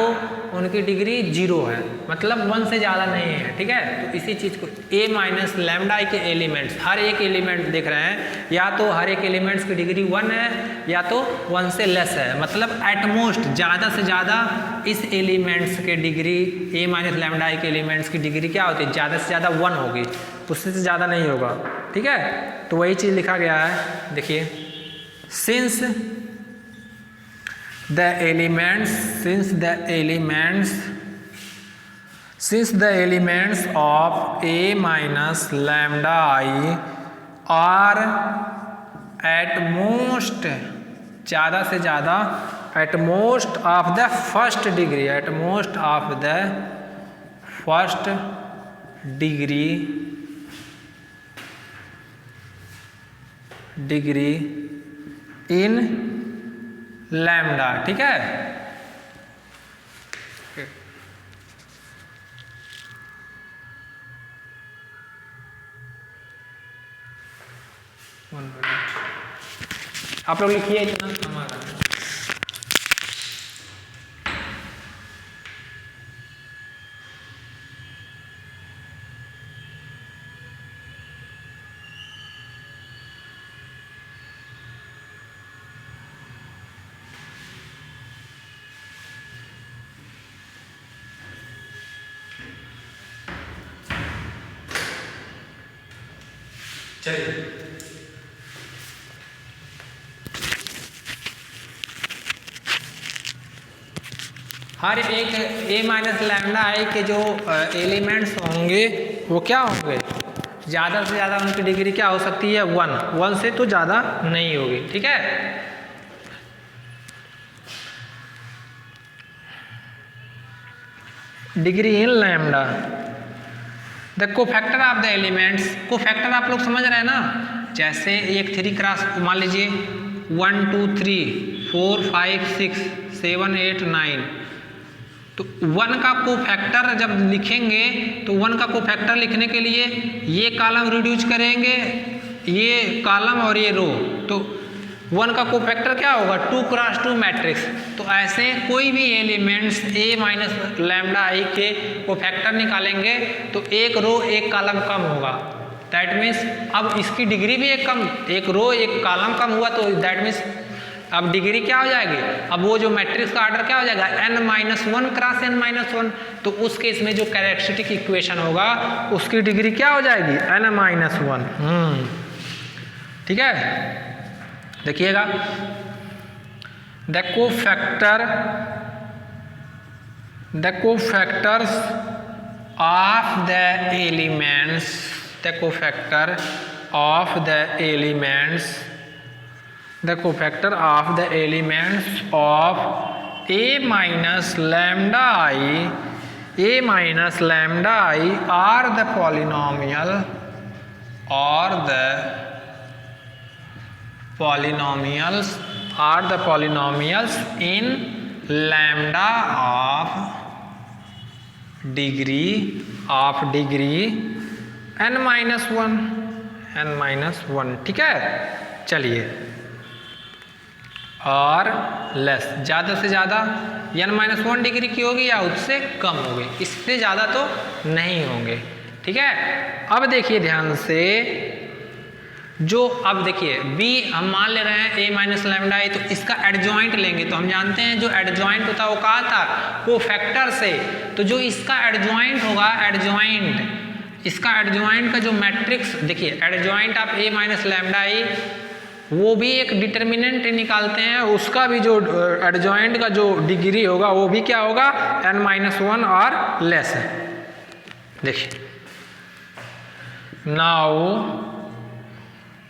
उनकी डिग्री 0 है, मतलब 1 से ज़्यादा नहीं है। ठीक है, तो इसी चीज़ को a माइनस लैम्डा के एलिमेंट्स, हर एक एलिमेंट देख रहे हैं या तो हर एक एलिमेंट्स की डिग्री 1 है या तो 1 से लेस है, मतलब एटमोस्ट ज़्यादा से ज़्यादा इस एलिमेंट्स के डिग्री a माइनस लैम्डा के एलिमेंट्स की डिग्री क्या होती है, ज़्यादा से ज़्यादा 1 होगी, उससे ज़्यादा नहीं होगा। ठीक है, तो वही चीज़ लिखा गया है। देखिए, since the elements of a minus lambda I are at most ज़्यादा से ज़्यादा at most of the first degree in lambda. ठीक है, आप लोग लिखिए इतना हमारा। चलिए, हर एक a माइनस लैम्डा आई के जो एलिमेंट्स होंगे वो क्या होंगे, ज़्यादा से ज़्यादा उनकी डिग्री क्या हो सकती है, 1 से तो ज़्यादा नहीं होगी। ठीक है, degree in lambda the cofactor of the elements. Cofactor आप लोग समझ रहे हैं ना, जैसे एक 3 क्रॉस मान लीजिए 1 2 3 4 5 6 7 8 9, तो 1 का कोफैक्टर जब लिखेंगे तो 1 का कोफैक्टर लिखने के लिए ये कॉलम रिड्यूस करेंगे, ये कॉलम और ये रो, तो 1 का कोफैक्टर क्या होगा, 2x2 मैट्रिक्स। तो ऐसे कोई भी एलिमेंट्स a माइनस लैम्डा आई के कोफैक्टर निकालेंगे तो एक रो एक कॉलम कम होगा। दैट मीन्स अब इसकी डिग्री भी एक रो एक कॉलम कम हुआ, तो दैट मीन्स अब डिग्री क्या हो जाएगी, अब वो जो मैट्रिक्स का ऑर्डर क्या हो जाएगा, n-1 क्रॉस n-1। तो उस केस में जो कैरेक्टरिस्टिक इक्वेशन होगा उसकी डिग्री क्या हो जाएगी, n-1। ठीक है, देखिएगा, the cofactors of the elements, the cofactor of the elements of a minus lambda I are the polynomials in lambda of degree n-1, ठीक है। चलिए, और लेस, ज़्यादा से ज़्यादा n-1 डिग्री की होगी या उससे कम होगी, इससे ज़्यादा तो नहीं होंगे, ठीक है। अब देखिए ध्यान से, जो अब देखिए b हम मान ले रहे हैं a माइनस लैम्डा आई, तो इसका एडजॉइंट लेंगे तो हम जानते हैं जो एडजॉइंट होता है वो कहा था, कोफैक्टर से। तो जो इसका एडजॉइंट होगा, इसका एडजॉइंट का जो मैट्रिक्स, देखिए adjoint of a minus lambda I, वो भी एक डिटर्मिनेंट निकालते हैं, उसका भी जो एडजॉइंट का जो डिग्री होगा वो भी क्या होगा, n-1 और लेस है। देखिए, नाउ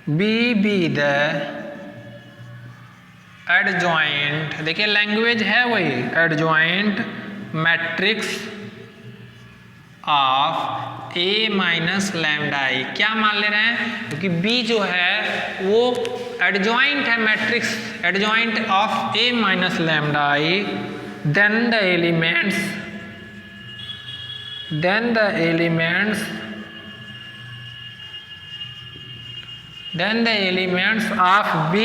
बी द एडजॉइंट, देखिए लैंग्वेज है वही, adjoint matrix of a minus lambda I. क्या मान ले रहे हैं, क्योंकि b जो है वो एडजॉइंट है matrix, adjoint of a minus lambda I, then the elements of b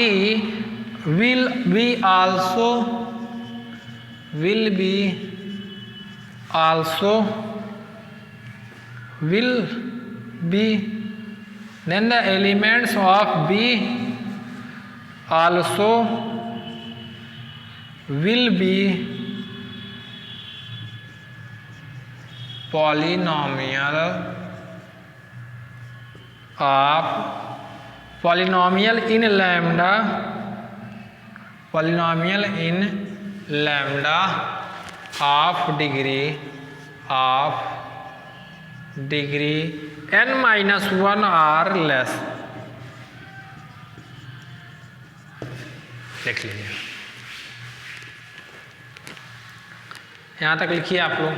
will be then the elements of b also will be polynomial in lambda of degree n-1 or less। देख लीजिए, यहां तक लिखिए आप लोग।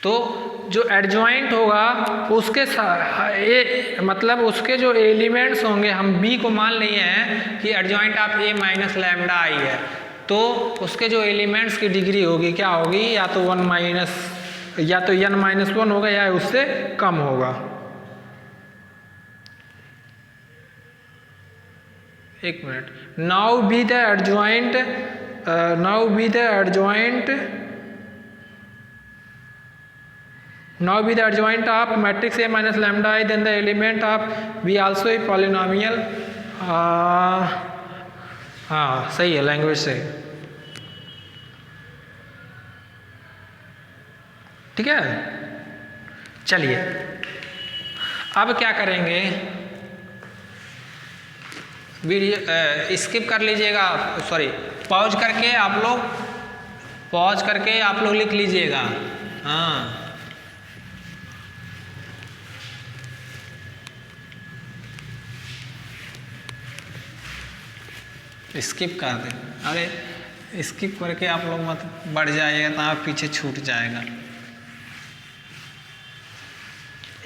तो जो एडजॉइंट होगा उसके मतलब उसके जो एलिमेंट्स होंगे, हम b को मान लिए हैं कि adjoint of a minus lambda I है, तो उसके जो एलिमेंट्स की डिग्री होगी क्या होगी, या तो n-1 होगा या उससे कम होगा। एक minute, now B the adjoint of matrix a minus lambda I, then the element of b also a polynomial. हाँ सही है, लैंग्वेज से, ठीक है। चलिए, अब क्या करेंगे, वीडियो स्किप कर लीजिएगा, सॉरी पॉज करके आप लोग लिख लीजिएगा। हाँ, स्किप कर दें, अरे स्किप करके आप लोग मत बढ़ जाइएगा तो आप पीछे छूट जाएगा।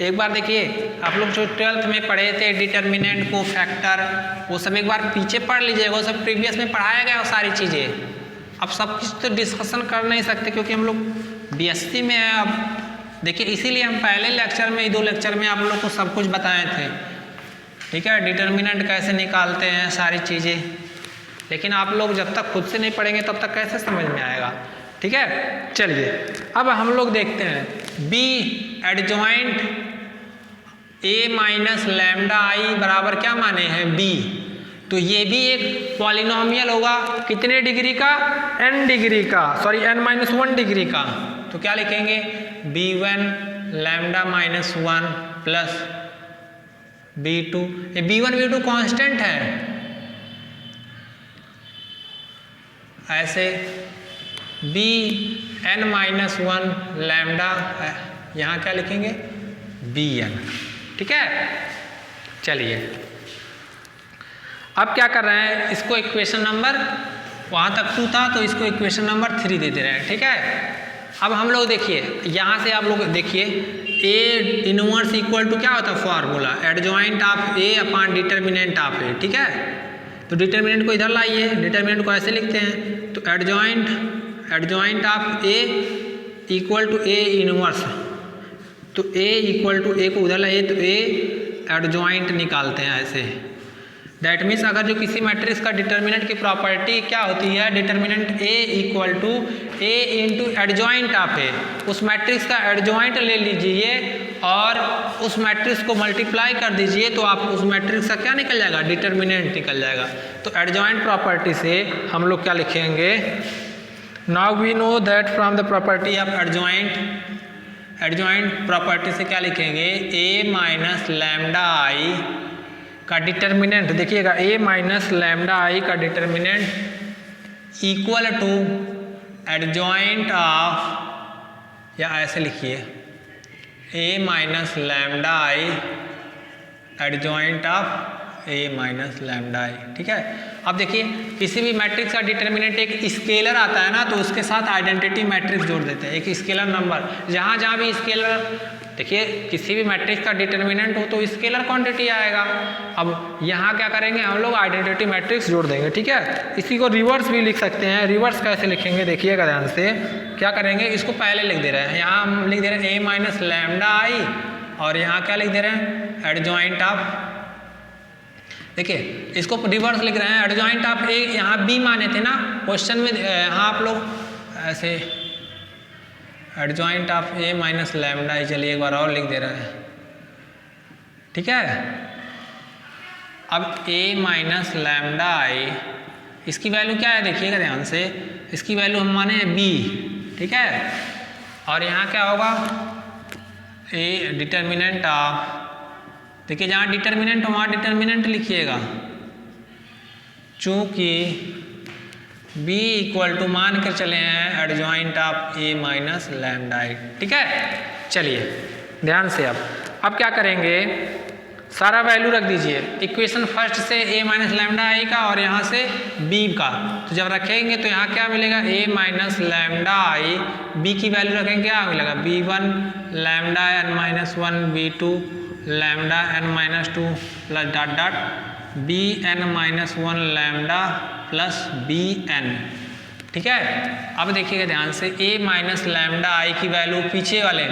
एक बार देखिए, आप लोग जो 12th में पढ़े थे डिटर्मिनेंट को फैक्टर, वो सब एक बार पीछे पढ़ लीजिएगा, वो सब प्रीवियस में पढ़ाया गया वो सारी चीज़ें। अब सब कुछ तो डिस्कशन कर नहीं सकते क्योंकि हम लोग बीएससी में है। अब देखिए, इसीलिए हम पहले लेक्चर में 2 लेक्चर में आप लोग को सब कुछ बताए थे, ठीक है, डिटर्मिनेंट कैसे निकालते हैं सारी चीज़ें। लेकिन आप लोग जब तक खुद से नहीं पढ़ेंगे तब तक कैसे समझ में आएगा, ठीक है। चलिए, अब हम लोग देखते हैं B adjoint a minus lambda I बराबर क्या माने हैं, b तो ये भी एक पॉलिनोमियल होगा, कितने डिग्री का, n डिग्री का, सॉरी n-1 डिग्री का। तो क्या लिखेंगे, b1 lambda minus 1 plus b2, ये b1 b2 कांस्टेंट है, ऐसे bn-1 लैम्डा, यहाँ क्या लिखेंगे, bn, ठीक है। चलिए अब क्या कर रहे हैं, इसको इक्वेशन नंबर, वहाँ तक 2 था तो इसको इक्वेशन नंबर 3 दे दे रहे हैं, ठीक है। अब हम लोग देखिए, यहाँ से आप लोग देखिए, ए इनवर्स इक्वल टू क्या होता है formula, adjoint of A upon determinant of A, ठीक है। तो डिटर्मिनेंट को इधर लाइए, डिटर्मिनेंट को ऐसे लिखते हैं, तो adjoint of A equal to A inverse, तो ए इक्वल टू ए को उधर लाइए, तो ए एडजॉइंट निकालते हैं ऐसे। दैट मीन्स अगर जो किसी मैट्रिक्स का डिटर्मिनेंट की प्रॉपर्टी क्या होती है, determinant A equal to A into adjoint of A, उस मैट्रिक्स का एडजॉइंट ले लीजिए और उस मैट्रिक्स को मल्टीप्लाई कर दीजिए, तो आप उस मैट्रिक्स का क्या निकल जाएगा, डिटर्मिनेंट निकल जाएगा। तो एडजॉइंट प्रॉपर्टी से हम लोग क्या लिखेंगे, now we know that from the property of adjoint property से क्या लिखेंगे, ए माइनस लैम्डा आई का डिटर्मिनेंट, देखिएगा a माइनस लैम्डा आई का determinant equal to adjoint of, या ऐसे लिखिए, a minus lambda I adjoint of a minus lambda I, ठीक है। अब देखिए, किसी भी मैट्रिक्स का डिटर्मिनेंट एक स्केलर आता है ना, तो उसके साथ आइडेंटिटी मैट्रिक्स जोड़ देते हैं, एक स्केलर नंबर, जहाँ जहाँ भी स्केलर, देखिए किसी भी मैट्रिक्स का डिटर्मिनेंट हो तो स्केलर क्वांटिटी आएगा। अब यहाँ क्या करेंगे, हम लोग आइडेंटिटी मैट्रिक्स जोड़ देंगे, ठीक है। इसी को रिवर्स भी लिख सकते हैं, रिवर्स कैसे लिखेंगे देखिएगा ध्यान से, क्या करेंगे, इसको पहले लिख दे रहे हैं, यहाँ हम लिख दे रहे हैं a माइनस लैम्डा आई, और यहाँ क्या लिख दे रहे हैं, एडजॉइंट ऑफ, देखिए इसको रिवर्स लिख रहे हैं, एडजॉइंट ऑफ ए, यहाँ b माने थे ना क्वेश्चन में, यहाँ आप लोग ऐसे adjoint of A minus lambda I, चलिए एक बार और लिख दे रहे हैं, ठीक है। अब ए माइनस लैम्डा आई, इसकी वैल्यू क्या है देखिएगा ध्यान से, इसकी वैल्यू हम माने b, ठीक है। और यहाँ क्या होगा, ए डिटर्मिनेंट ऑफ, देखिए जहाँ डिटर्मिनेंट हो वहाँ डिटर्मिनेंट लिखिएगा, चूँकि b इक्वल टू मान कर चले हैं adjoint of a minus lambda I, ठीक है। चलिए ध्यान से, अब क्या करेंगे, सारा वैल्यू रख दीजिए, इक्वेशन फर्स्ट से a माइनस लैम्डा आई का और यहाँ से b का, तो जब रखेंगे तो यहाँ क्या मिलेगा, a minus lambda I, b की वैल्यू रखेंगे क्या मिलेगा, b1 lambda n-1 b2 lambda n-2 plus dot dot bn-1 lambda plus bn, ठीक है। अब देखिएगा ध्यान से, a माइनस लैम्डा आई की वैल्यू पीछे वाले,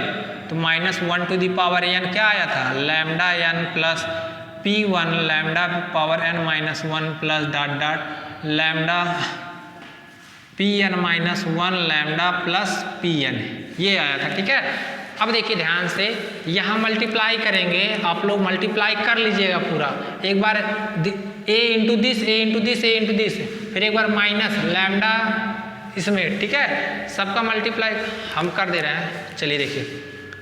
तो -1 टू द पावर n क्या आया था, lambda n plus p1 lambda power n-1 plus dot dot lambda pn-1 lambda plus pn, ये आया था, ठीक है। अब देखिए ध्यान से, यहाँ मल्टीप्लाई करेंगे, आप लोग मल्टीप्लाई कर लीजिएगा पूरा, एक बार a into this, a into this, a into this, फिर एक बार माइनस लैम्डा इसमें, ठीक है। सबका मल्टीप्लाई हम कर दे रहे हैं, चलिए देखिए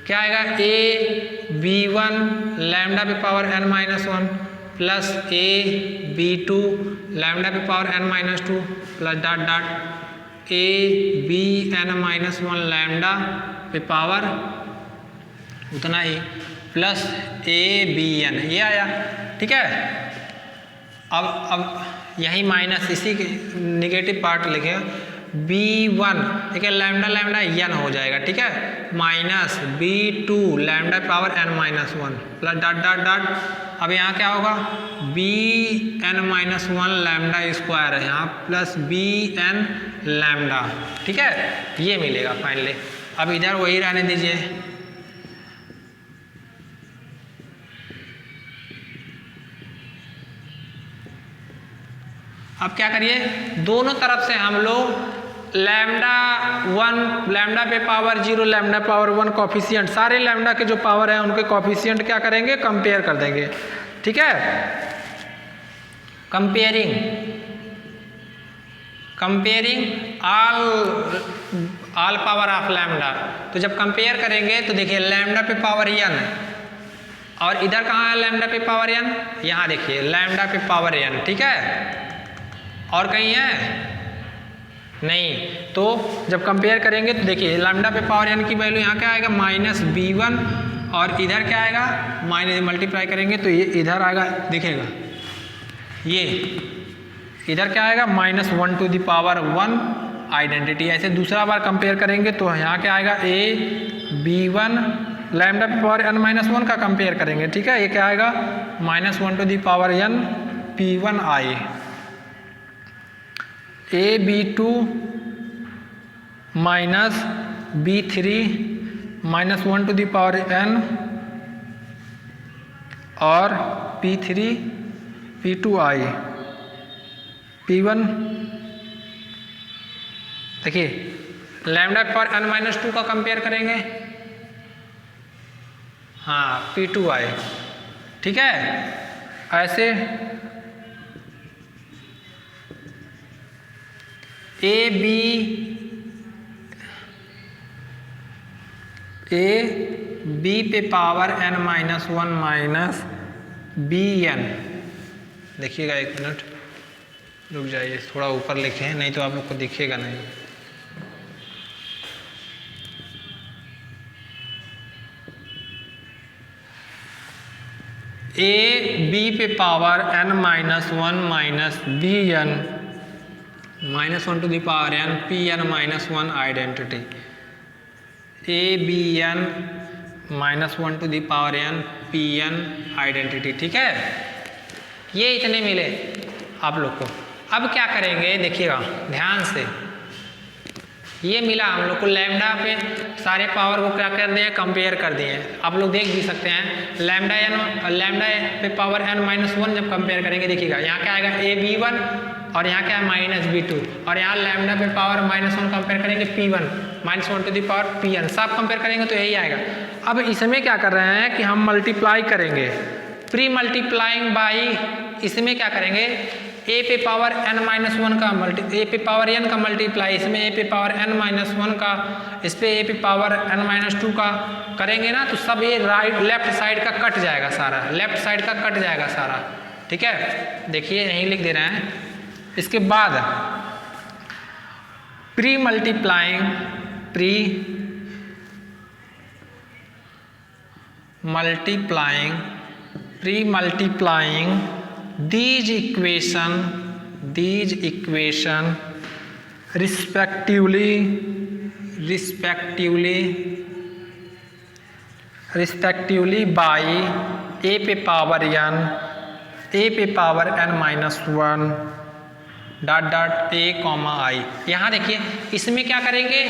क्या आएगा, a b1 लैम्डा पे power n-1 plus a b2 lambda पे power n-2 plus dot dot a bn-1 lambda पे पावर उतना ही प्लस abn, ये आया, ठीक है। अब यही माइनस, इसी के निगेटिव पार्ट लिखे, b1 ठीक है, लैम्डा लैम्डा n हो जाएगा, ठीक है, minus b2 lambda power n-1 plus dot dot dot, अब यहाँ क्या होगा, bn-1 लैम्डा स्क्वायर है यहाँ प्लस bn लैम्डा, ठीक है, ये मिलेगा फाइनली। अब इधर वही रहने दीजिए, अब क्या करिए, दोनों तरफ से हम लोग लैम्डा 1 लैम्डा पे पावर 0 लैम्डा पावर 1 कॉफिशिएंट, सारे लैम्डा के जो पावर है उनके कॉफिशिएंट क्या करेंगे, कंपेयर कर देंगे, ठीक है। Comparing all power of lambda. तो जब कंपेयर करेंगे तो देखिए लैम्डा पे पावर n, और इधर कहाँ है लैम्डा पे पावर n, यहाँ देखिए लैम्डा पे पावर n, ठीक है, और कहीं है नहीं। तो जब कंपेयर करेंगे तो देखिए लैम्डा पे पावर n की वैल्यू यहाँ क्या आएगा -b1, और इधर क्या आएगा माइनस, मल्टीप्लाई करेंगे तो ये इधर आएगा, दिखेगा ये इधर क्या आएगा -1 टू द पावर 1 आइडेंटिटी। ऐसे दूसरा बार कंपेयर करेंगे तो यहाँ क्या आएगा b1 लैम्डा पे पावर n-1 का कंपेयर करेंगे, ठीक है, ये क्या आएगा -1 to the power n p1i, b2 b3 -1 to the power n और p3 p2i, p1 देखिए लैम्डा पे पावर n-2 का कंपेयर करेंगे, हाँ p2i, ठीक है। ऐसे b पे पावर n-1 माइनस bn, देखिएगा एक मिनट रुक जाइए, थोड़ा ऊपर लिखे हैं नहीं तो आप लोग को दिखेगा नहीं। b पे power n-1 minus bn -1 to the power n pn-1 identity, bn -1 to the power n pn identity, ठीक है। ये इतने मिले आप लोग को। अब क्या करेंगे देखिएगा ध्यान से, ये मिला हम लोग को लैम्डा पे सारे पावर को क्या कर दिए कंपेयर कर दिए। आप लोग देख भी सकते हैं लैम्डा पे पावर n-1 जब कंपेयर करेंगे देखिएगा यहाँ क्या आएगा b1 और यहाँ क्या है -b2, और यहाँ लैम्डा पे पावर -1 कंपेयर करेंगे p1 -1 to the power pn, सब कंपेयर करेंगे तो यही आएगा। अब इसमें क्या कर रहे हैं कि हम मल्टीप्लाई करेंगे, प्री मल्टीप्लाइंग बाई, इसमें क्या करेंगे a पे पावर n-1 का a पे पावर n का मल्टीप्लाई, इसमें a पे पावर n-1 का, इस पे a पे पावर n-2 का करेंगे ना, तो सब ये राइट लेफ्ट साइड का कट जाएगा सारा, लेफ्ट साइड का कट जाएगा सारा, ठीक है। देखिए यहीं लिख दे रहे हैं। इसके बाद pre multiplying these equation respectively by a पे power n-1 dot a, i। यहाँ देखिए इसमें क्या करेंगे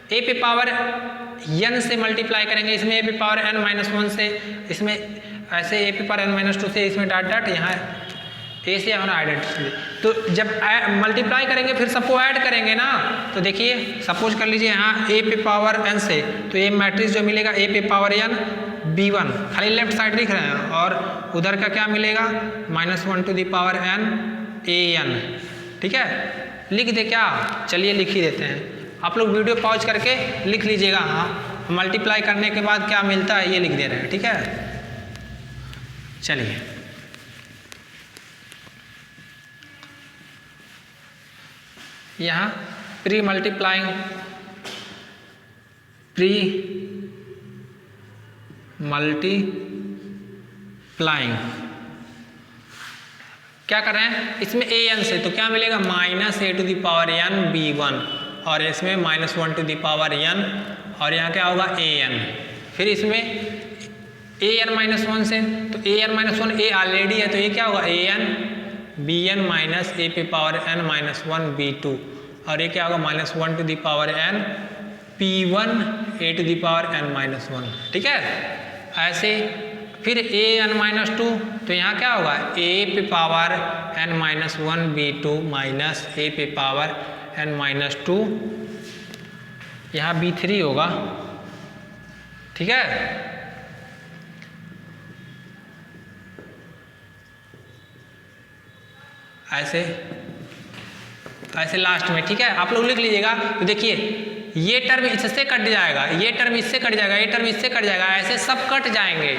a पे पावर n से मल्टीप्लाई करेंगे, इसमें a पे पावर n-1 से, इसमें ऐसे a पे पावर n-2 से, इसमें डॉट यहाँ a से हमारा आइडेंटिटी। तो जब मल्टीप्लाई करेंगे फिर सबको ऐड करेंगे ना, तो देखिए सपोज कर लीजिए यहाँ a पे पावर n से, तो ये मैट्रिक्स जो मिलेगा a पे पावर n b1, खाली लेफ्ट साइड लिख रहे हैं, और उधर का क्या मिलेगा -1 to the power n an, ठीक है। लिख दे क्या, चलिए लिख ही देते हैं, आप लोग वीडियो पॉज करके लिख लीजिएगा। हाँ मल्टीप्लाई करने के बाद क्या मिलता है ये लिख दे रहे हैं, ठीक है। चलिए यहाँ प्री मल्टीप्लाइंग क्या कर रहे हैं, इसमें an से तो क्या मिलेगा -a to the power n b1, और इसमें -1 टू द पावर n, और यहाँ क्या होगा an। फिर इसमें an-1 से, तो an-1 a ऑलरेडी है, तो ये क्या होगा an bn माइनस a पे पावर n-1 b2, और ये क्या होगा -1 to the power n p1 a to the power n-1, ठीक है। ऐसे फिर an-2, तो यहाँ क्या होगा a पे power n-1 b2 minus a पे पावर n-2, यहाँ b3 होगा, ठीक है। ऐसे ऐसे लास्ट में, ठीक है। आप लोग लिख लीजिएगा। तो देखिए ये टर्म इससे कट जाएगा, ये टर्म इससे कट जाएगा, ये टर्म इससे कट जाएगा, ऐसे सब कट जाएंगे।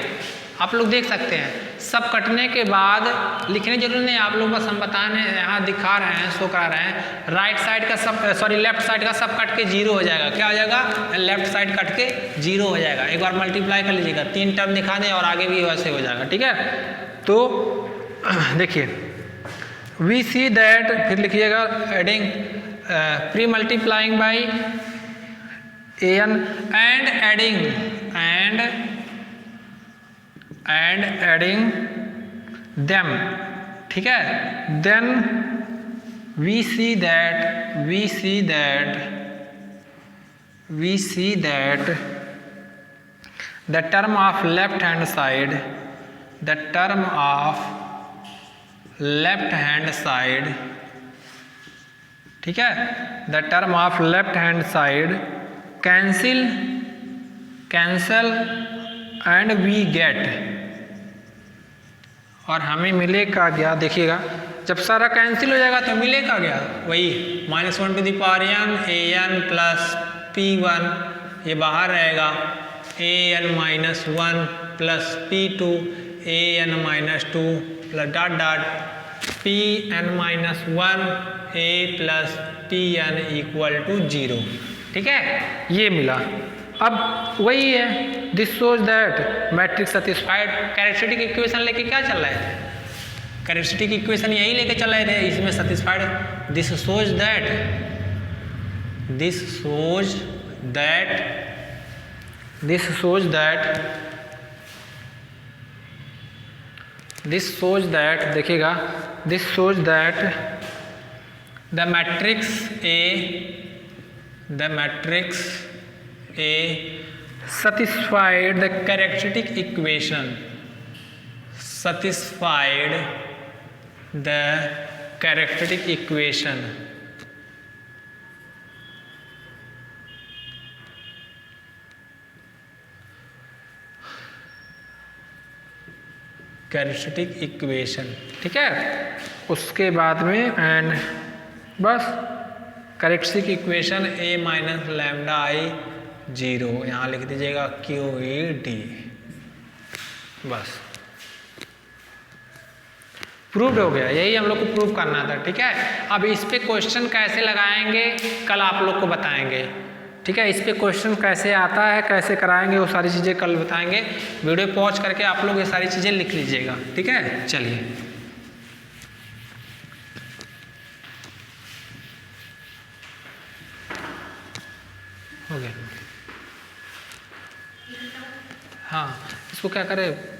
आप लोग देख सकते हैं। सब कटने के बाद लिखने जरूरी नहीं, आप लोग बस हम बताने यहाँ दिखा रहे हैं, शो करा रहे हैं। राइट साइड का सब लेफ्ट साइड का सब कट के 0 हो जाएगा। क्या हो जाएगा? लेफ्ट साइड कट के 0 हो जाएगा। एक बार मल्टीप्लाई कर लीजिएगा, 3 टर्म दिखा दें और आगे भी वैसे हो जाएगा, ठीक है। तो देखिए वी सी दैट, फिर लिखिएगा adding pre multiplying by an and adding them, ठीक है। then we see that the term of left hand side, ठीक है, the term of left hand side cancel and we get, और हमें मिलेगा क्या? देखिएगा जब सारा कैंसिल हो जाएगा तो मिलेगा क्या? वही -1 to the power n an plus p1, ये बाहर रहेगा, an -1 plus p2 an -2 plus dot pn -1 a plus pn equal to 0, ठीक है। ये मिला। अब वही है, this shows that matrix satisfied. Characteristic equation लेके क्या चल रहा है? कैरेक्टरिस्टिक इक्वेशन यही लेके चल रहे थे, इसमें सेटिस्फाइड। दिस शोज दैट देखिएगा, this shows that the matrix A satisfied the characteristic equation, ठीक है। उसके बाद में एंड बस characteristic equation A minus lambda I 0, यहाँ लिख दीजिएगा QED, बस प्रूव्ड हो गया। यही हम लोग को प्रूव करना था, ठीक है। अब इस पे क्वेश्चन कैसे लगाएंगे कल आप लोग को बताएंगे, ठीक है। इस पे क्वेश्चन कैसे आता है, कैसे कराएंगे, वो सारी चीज़ें कल बताएंगे। वीडियो पॉज करके आप लोग ये सारी चीज़ें लिख लीजिएगा, ठीक है। चलिए हो गया। हाँ, इसको क्या करें,